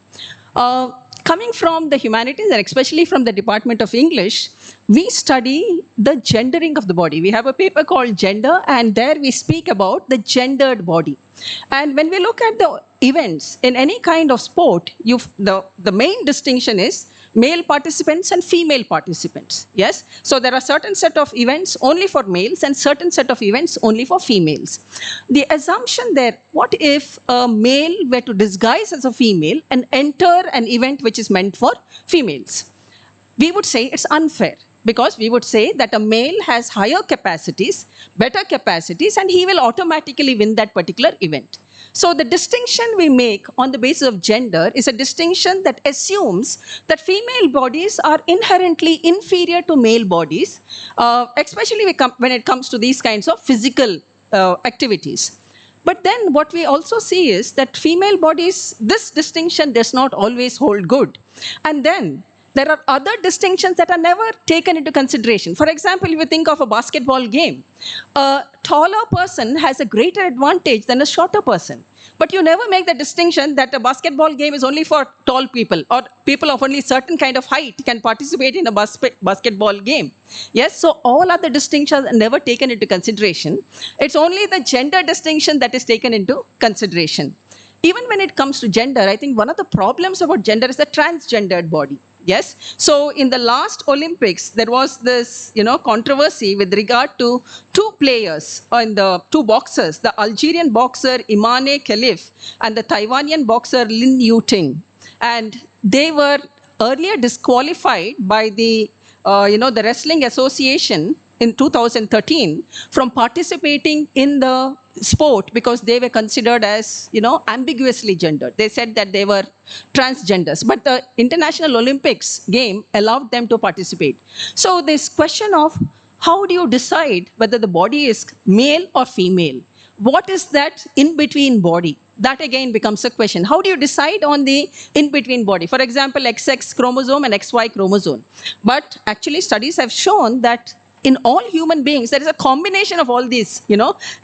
Coming from the humanities and especially from the Department of English, we study the gendering of the body. We have a paper called Gender, and there we speak about the gendered body. And when we look at the events in any kind of sport, the main distinction is male participants and female participants. Yes, so there are certain set of events only for males and certain set of events only for females. The assumption there, what if a male were to disguise as a female and enter an event which is meant for females? We would say it's unfair, because we would say that a male has higher capacities, better capacities, and he will automatically win that particular event. So the distinction we make on the basis of gender is a distinction that assumes that female bodies are inherently inferior to male bodies, especially when it comes to these kinds of physical activities. But then what we also see is that female bodies, this distinction does not always hold good. And then there are other distinctions that are never taken into consideration. For example, if you think of a basketball game, a taller person has a greater advantage than a shorter person. But you never make the distinction that a basketball game is only for tall people, or people of only certain kind of height can participate in a basketball game. Yes, so all other distinctions are never taken into consideration. It's only the gender distinction that is taken into consideration. Even when it comes to gender, I think one of the problems about gender is the transgendered body. Yes, so in the last Olympics, there was this, controversy with regard to two players, and the two boxers, the Algerian boxer Imane Khelif and the Taiwanian boxer Lin Yuting. And they were earlier disqualified by the Wrestling Association in 2013 from participating in the sport because they were considered as, ambiguously gendered. They said that they were transgenders, but the International Olympics game allowed them to participate. So this question of how do you decide whether the body is male or female? What is that in-between body? That again becomes a question. How do you decide on the in-between body? For example, XX chromosome and XY chromosome. But actually studies have shown that in all human beings, there is a combination of all these,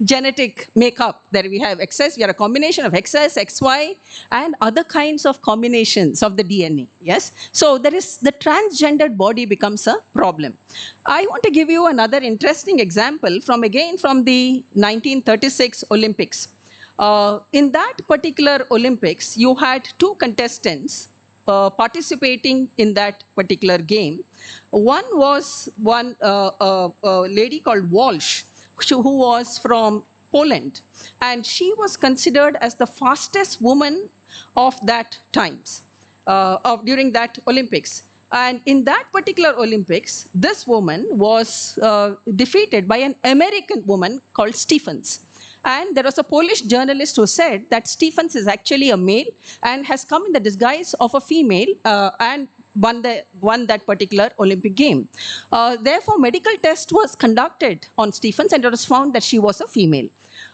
genetic makeup that we have. XS, we are a combination of XS, XY, and other kinds of combinations of the DNA. Yes. So there is the transgendered body becomes a problem. I want to give you another interesting example from the 1936 Olympics. In that particular Olympics, you had two contestants participating in that particular game. One was a lady called Walsh, who was from Poland, and she was considered as the fastest woman of that times, during that Olympics. And in that particular Olympics, this woman was defeated by an American woman called Stephens. And there was a Polish journalist who said that Stephens is actually a male and has come in the disguise of a female and won that particular Olympic game. Therefore, medical test was conducted on Stephens and it was found that she was a female.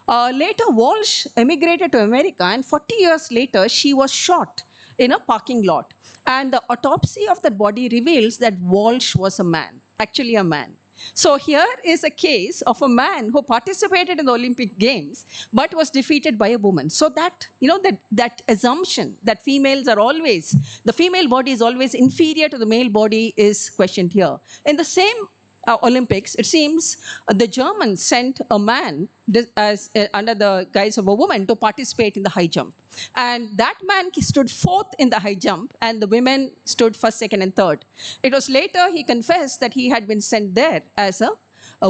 Later, Walsh emigrated to America, and 40 years later, she was shot in a parking lot. And the autopsy of that body reveals that Walsh was a man, actually a man. So here is a case of a man who participated in the Olympic Games but was defeated by a woman. So that, that assumption that the female body is always inferior to the male body is questioned here. In the same Olympics, it seems the Germans sent a man under the guise of a woman to participate in the high jump. And that man stood fourth in the high jump, and the women stood first, second, and third. It was later he confessed that he had been sent there as a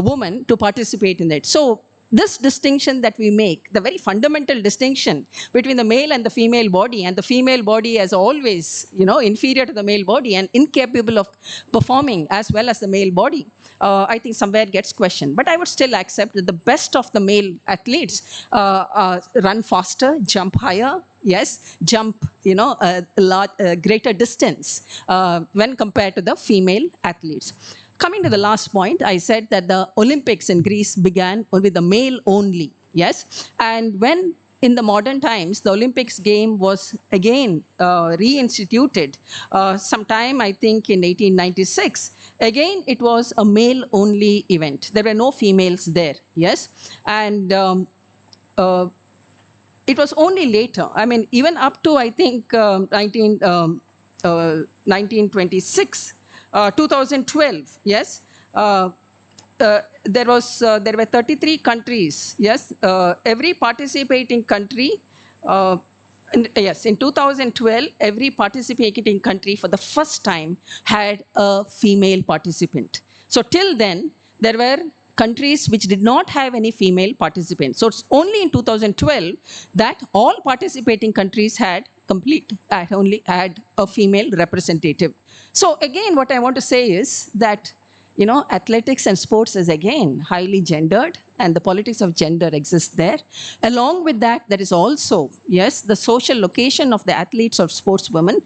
woman to participate in it. So this distinction that we make, the very fundamental distinction between the male and the female body, and the female body as always, inferior to the male body and incapable of performing as well as the male body, I think somewhere gets questioned. But I would still accept that the best of the male athletes run faster, jump higher, yes, jump, a greater distance when compared to the female athletes. Coming to the last point, I said that the Olympics in Greece began with the male only, yes? And when in the modern times, the Olympics game was again reinstituted sometime, I think, in 1896. Again, it was a male-only event. There were no females there, yes? And it was only later, even up to, I think, 1926, 2012, yes, there were 33 countries, yes, every participating country, yes, in 2012, every participating country for the first time had a female participant. So till then, there were countries which did not have any female participants. So it's only in 2012 that all participating countries only had a female representative. So again, what I want to say is that, athletics and sports is again highly gendered, and the politics of gender exists there. Along with that, there is also, yes, the social location of the athletes or sportswomen,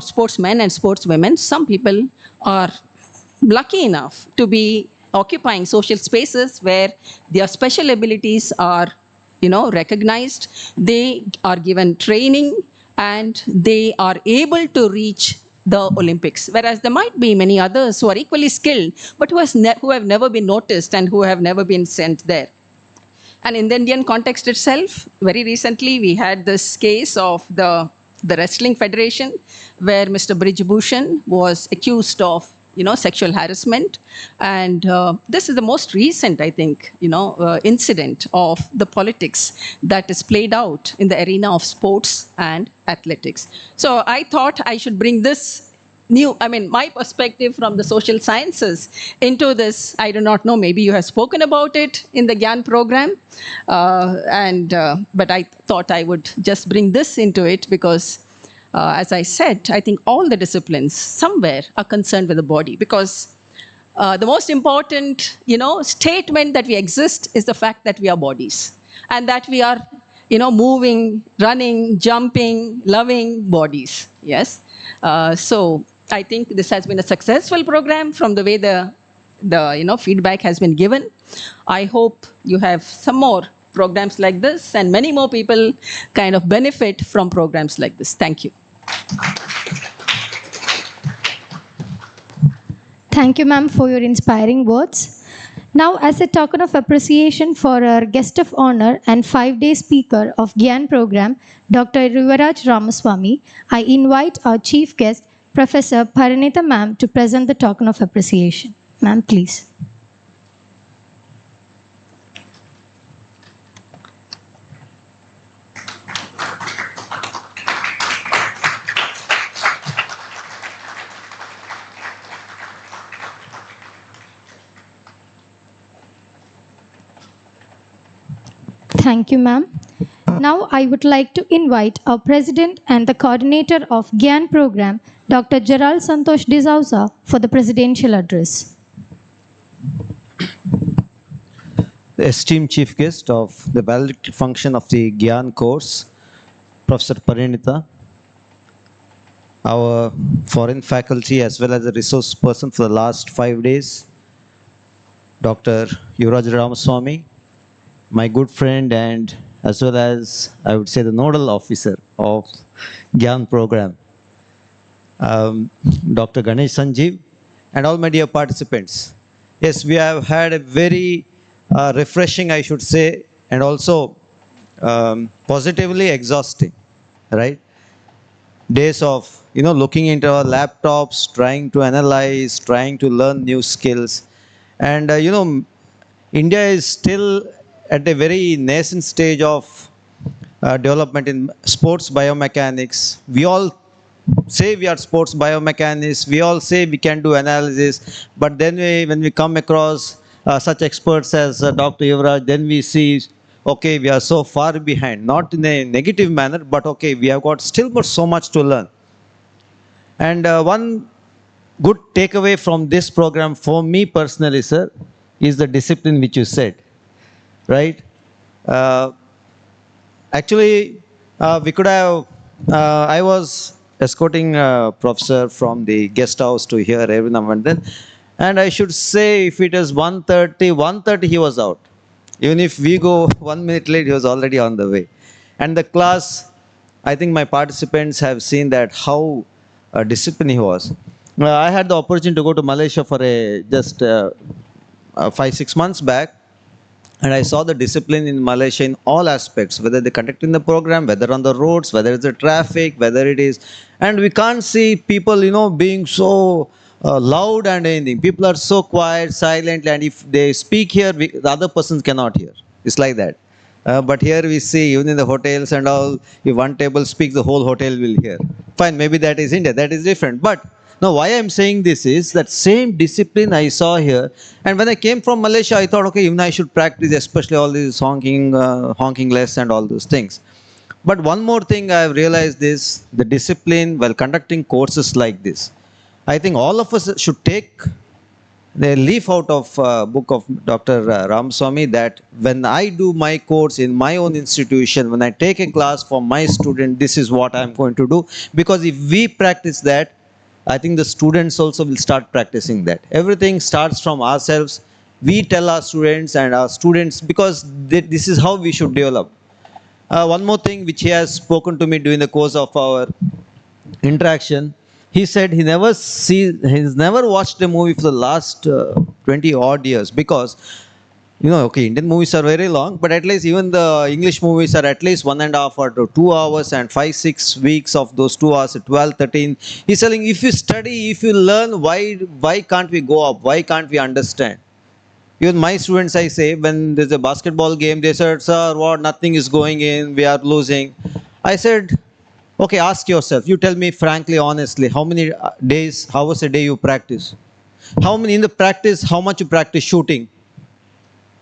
sportsmen and sportswomen. Some people are lucky enough to be occupying social spaces where their special abilities are, recognized. They are given training and they are able to reach the Olympics. Whereas there might be many others who are equally skilled, but who have never been noticed and who have never been sent there. And in the Indian context itself, very recently we had this case of the Wrestling Federation, where Mr. Brij Bhushan was accused of sexual harassment. And this is the most recent, I think, incident of the politics that is played out in the arena of sports and athletics. So I thought I should bring this my perspective from the social sciences into this. I do not know, maybe you have spoken about it in the GIAN program. But I thought I would just bring this into it because as I said, I think all the disciplines somewhere are concerned with the body, because the most important, statement that we exist is the fact that we are bodies, and that we are, moving, running, jumping, loving bodies. Yes. So I think this has been a successful program from the way the feedback has been given. I hope you have some more programs like this, and many more people kind of benefit from programs like this. Thank you. Thank you, ma'am, for your inspiring words. Now, as a token of appreciation for our guest of honor and 5-day speaker of GIAN program, Dr. Yuvaraj Ramaswamy, I invite our chief guest, Professor Parinita ma'am, to present the token of appreciation. Ma'am, please. Thank you, ma'am. Now I would like to invite our president and the coordinator of GIAN program, Dr. Gerald Santosh D'Souza, for the presidential address. The esteemed chief guest of the valedictory function of the GIAN course, Professor Parinita, our foreign faculty as well as a resource person for the last 5 days, Dr. Yuvaraj Ramaswamy, my good friend and as well as I would say the nodal officer of GIAN program, Dr. Ganesh Sanjeev, and all my dear participants. Yes, we have had a very refreshing, I should say, and also positively exhausting, right? Days of, looking into our laptops, trying to analyze, trying to learn new skills. And, India is still at a very nascent stage of development in sports biomechanics. We all say we are sports biomechanics, we all say we can do analysis, but then when we come across such experts as Dr. Yuvraj, then we see, okay, we are so far behind, not in a negative manner, but okay, we have got still got so much to learn. And one good takeaway from this program for me personally, sir, is the discipline which you said, right? Actually, we could have, I was escorting a professor from the guest house to here every now and then, and I should say if it is 1:30 he was out. Even if we go 1 minute late, he was already on the way. And the class, I think my participants have seen that how disciplined he was. I had the opportunity to go to Malaysia for just 5-6 months back, and I saw the discipline in Malaysia in all aspects, whether they conducting the program, whether on the roads, whether it's the traffic, whether it is, and we can't see people, being so loud and anything. People are so quiet, silent, and if they speak here, the other persons cannot hear. It's like that. But here we see, even in the hotels and all, if one table speaks, the whole hotel will hear. Fine, maybe that is India, that is different. But now, why I'm saying this is that same discipline I saw here. And when I came from Malaysia, I thought, okay, even I should practice, especially all these honking less and all those things. But one more thing I've realized is the discipline while conducting courses like this. I think all of us should take the leaf out of book of Dr. Ramaswamy, that when I do my course in my own institution, when I take a class for my student, this is what I'm going to do. Because if we practice that, I think the students also will start practicing that. Everything starts from ourselves. We tell our students and our students, because this is how we should develop. One more thing which he has spoken to me during the course of our interaction, he said he's never watched a movie for the last 20 odd years, because okay, Indian movies are very long, but at least even the English movies are at least 1.5 or 2 hours, and 5-6 weeks of those 2 hours, 12-13. He's telling, if you study, if you learn, why can't we go up? Why can't we understand? Even my students, I say, when there's a basketball game, they said, sir, what, nothing is going in, we are losing. I said, okay, ask yourself, you tell me frankly, honestly, how many hours a day you practice? How many in the practice, how much you practice shooting?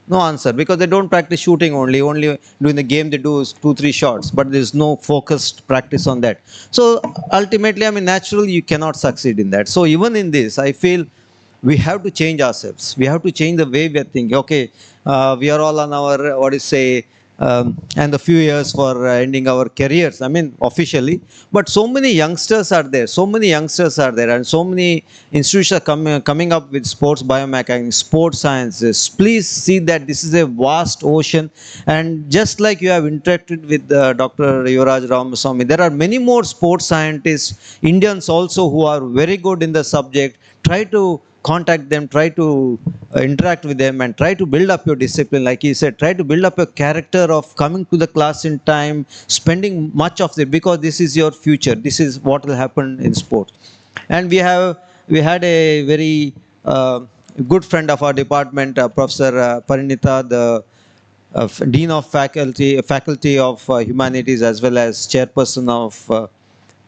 No answer, because they don't practice shooting only during the game they do 2-3 shots, but there's no focused practice on that. So ultimately, naturally you cannot succeed in that. So even in this, I feel we have to change ourselves. We have to change the way we are thinking. Okay, we are all on our, and a few years for ending our careers, officially. But so many youngsters are there, and so many institutions are coming up with sports biomechanics, sports sciences. Please see that this is a vast ocean, and just like you have interacted with Dr. Yuvaraj Ramaswamy, there are many more sports scientists, Indians also, who are very good in the subject. Try to contact them, try to interact with them, and try to build up your discipline. Like he said, try to build up your character of coming to the class in time, spending much of it, because this is your future. This is what will happen in sports. And we had a very good friend of our department, Professor Parinita, the Dean of Faculty of Humanities, as well as Chairperson of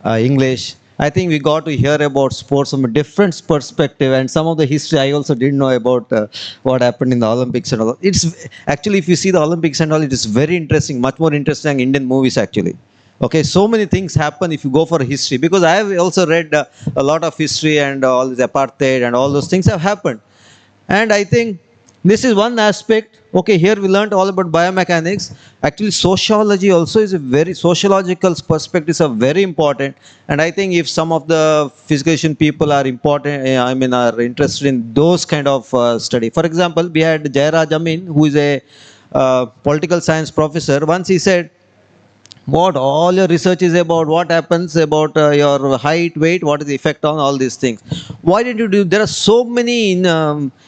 English. I think we got to hear about sports from a different perspective, and some of the history I also didn't know about what happened in the Olympics and all. It's actually, if you see the Olympics and all, it is very interesting, much more interesting than Indian movies actually. Okay, so many things happen if you go for history, because I have also read a lot of history, and all this apartheid and all those things have happened. And I think this is one aspect. Okay, here we learned all about biomechanics. Actually, sociology also is a very sociological perspectives are very important. And I think if some of the physical education people are important, are interested in those kind of study. For example, we had Jairaj Amin, who is a political science professor. Once he said, what all your research is about, what happens about your height, weight, what is the effect on all these things. Why did you do, there are so many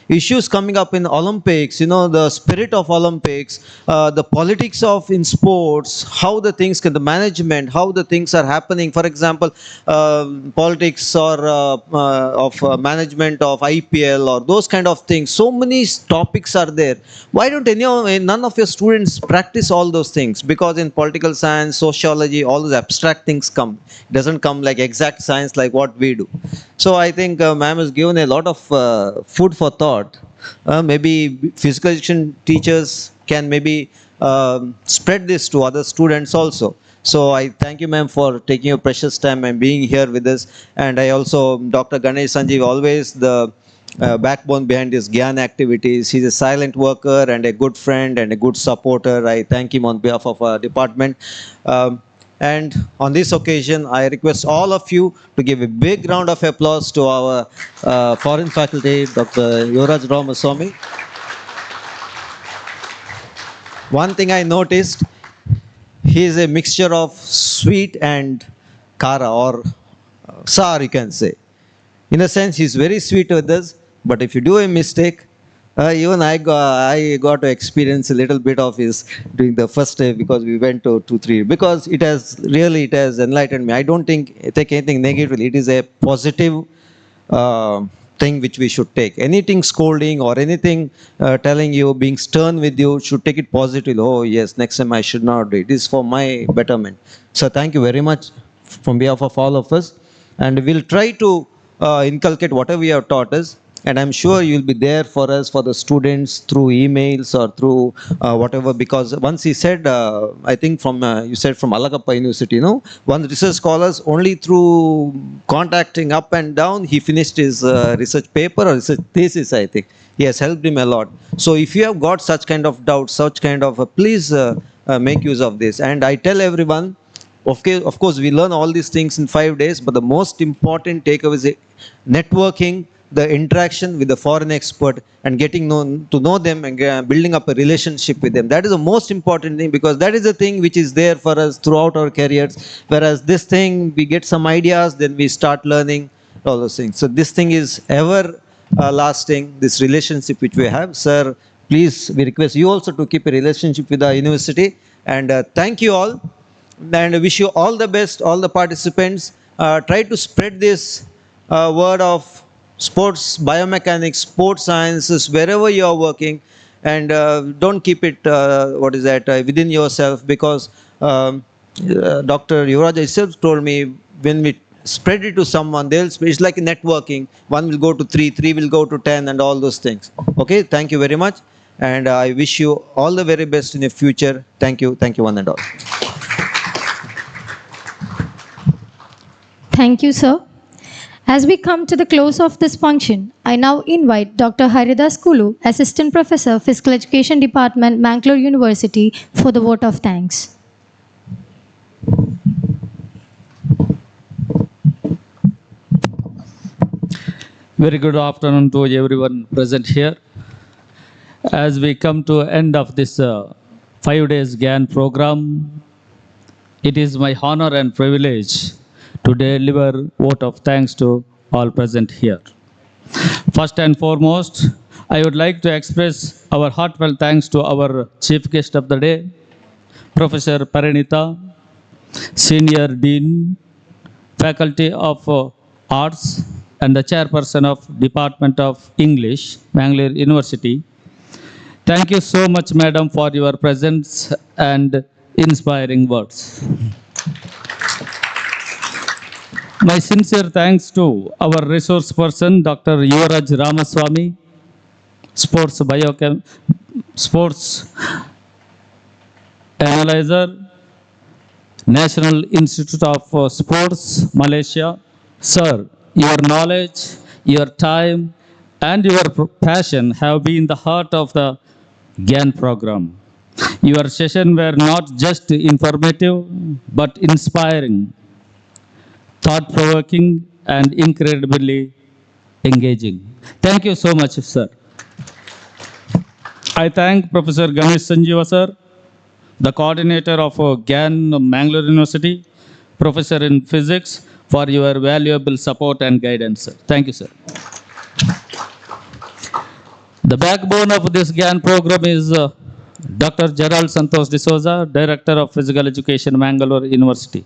issues coming up in Olympics, the spirit of Olympics, the politics of in sports, how the things can, the management, how the things are happening. For example, politics or of management of IPL or those kind of things. So many topics are there. Why don't none of your students practice all those things? Because in political science, sociology, all those abstract things come. It doesn't come like exact science like what we do. So I think ma'am has given a lot of food for thought. Maybe physical education teachers can maybe spread this to other students also. So I thank you, ma'am, for taking your precious time and being here with us. And I also, Dr. Ganesh Sanjeev, always the backbone behind his GIAN activities. He's a silent worker and a good friend and a good supporter. I thank him on behalf of our department. And on this occasion, I request all of you to give a big round of applause to our foreign faculty, Dr. Yuvraj Ramaswamy. One thing I noticed, he is a mixture of sweet and kara, or sour, you can say. In a sense, he's very sweet with us, but if you do a mistake, even I got to experience a little bit of his during the first day, because we went to 2-3, because it has enlightened me. I don't take anything negatively. It is a positive thing which we should take. Anything scolding or anything telling you, being stern with you, should take it positively. Oh yes, next time I should not do it. It is for my betterment. So thank you very much from behalf of all of us, and we'll try to inculcate whatever you have taught us, and I'm sure you'll be there for us, for the students, through emails or through whatever, because once he said, I think from, you said from Alagappa University, one research scholars, only through contacting up and down, he finished his research paper or research thesis, I think. He has helped him a lot. So if you have got such kind of doubts, such kind of, please make use of this. And I tell everyone, of course, we learn all these things in 5 days, but the most important takeaway is networking, the interaction with the foreign expert, and getting to know them and building up a relationship with them. That is the most important thing, because that is the thing which is there for us throughout our careers. Whereas this thing, we get some ideas, then we start learning all those things. So this thing is ever lasting, this relationship which we have. Sir, please, we request you also to keep a relationship with our university. And thank you all. And wish you all the best, all the participants. Try to spread this word of sports, biomechanics, sports sciences, wherever you are working, and don't keep it, within yourself, because Dr. Yuvraj itself told me, when we spread it to someone, it's like networking. One will go to 3, 3 will go to 10, and all those things. Okay, thank you very much, and I wish you all the very best in the future. Thank you one and all. Thank you, sir. As we come to the close of this function, I now invite Dr. Haridas Kulu, Assistant Professor, Physical Education Department, Mangalore University, for the vote of thanks. Very good afternoon to everyone present here. As we come to end of this 5 days GIAN program, it is my honor and privilege to deliver vote of thanks to all present here. First and foremost, I would like to express our heartfelt thanks to our chief guest of the day, Professor Parinita, Senior Dean, Faculty of Arts, and the Chairperson of Department of English, Bangalore University. Thank you so much, Madam, for your presence and inspiring words. My sincere thanks to our resource person, Dr. Yuvaraj Ramaswamy, sports analyzer, National Institute of Sports, Malaysia. Sir, your knowledge, your time, and your passion have been the heart of the GIAN program. Your sessions were not just informative, but inspiring, thought-provoking, and incredibly engaging. Thank you so much, sir. I thank Professor Ganesh Sanjeeva, sir, the coordinator of GIAN Mangalore University, professor in physics, for your valuable support and guidance, sir. Thank you, sir. The backbone of this GIAN program is Dr. Gerald Santos D'Souza, Director of Physical Education, Mangalore University.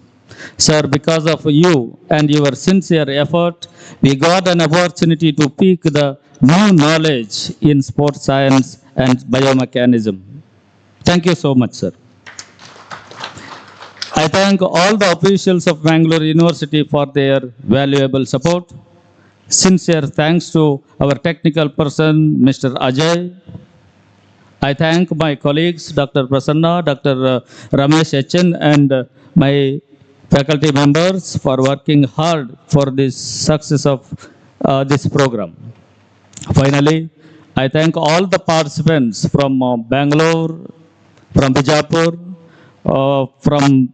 Sir, because of you and your sincere effort, we got an opportunity to pick the new knowledge in sports science and biomechanism. Thank you so much, sir. I thank all the officials of Bangalore University for their valuable support. Sincere thanks to our technical person, Mr. Ajay. I thank my colleagues, Dr. Prasanna, Dr. Ramesh Echen, and my faculty members for working hard for this success of this program. Finally, I thank all the participants from Bangalore, from Bijapur, from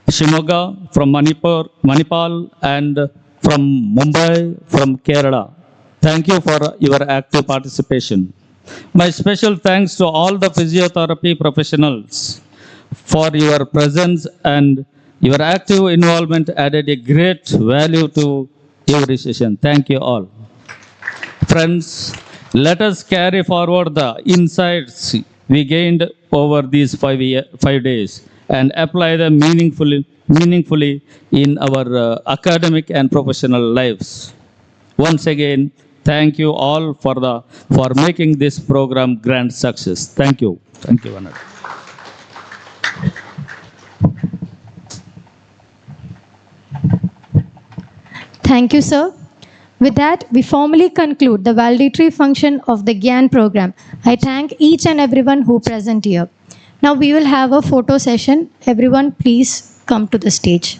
Shimoga, from Manipal, and from Mumbai, from Kerala. Thank you for your active participation. My special thanks to all the physiotherapy professionals for your presence, and your active involvement added a great value to every session. Thank you all. Friends, let us carry forward the insights we gained over these 5 days and apply them meaningfully in our academic and professional lives. Once again, thank you all for making this program grand success. Thank you. Thank you, Anand. Thank you, sir. With that, we formally conclude the validatory function of the GIAN program. I thank each and everyone who present here. Now we will have a photo session. Everyone, please come to the stage.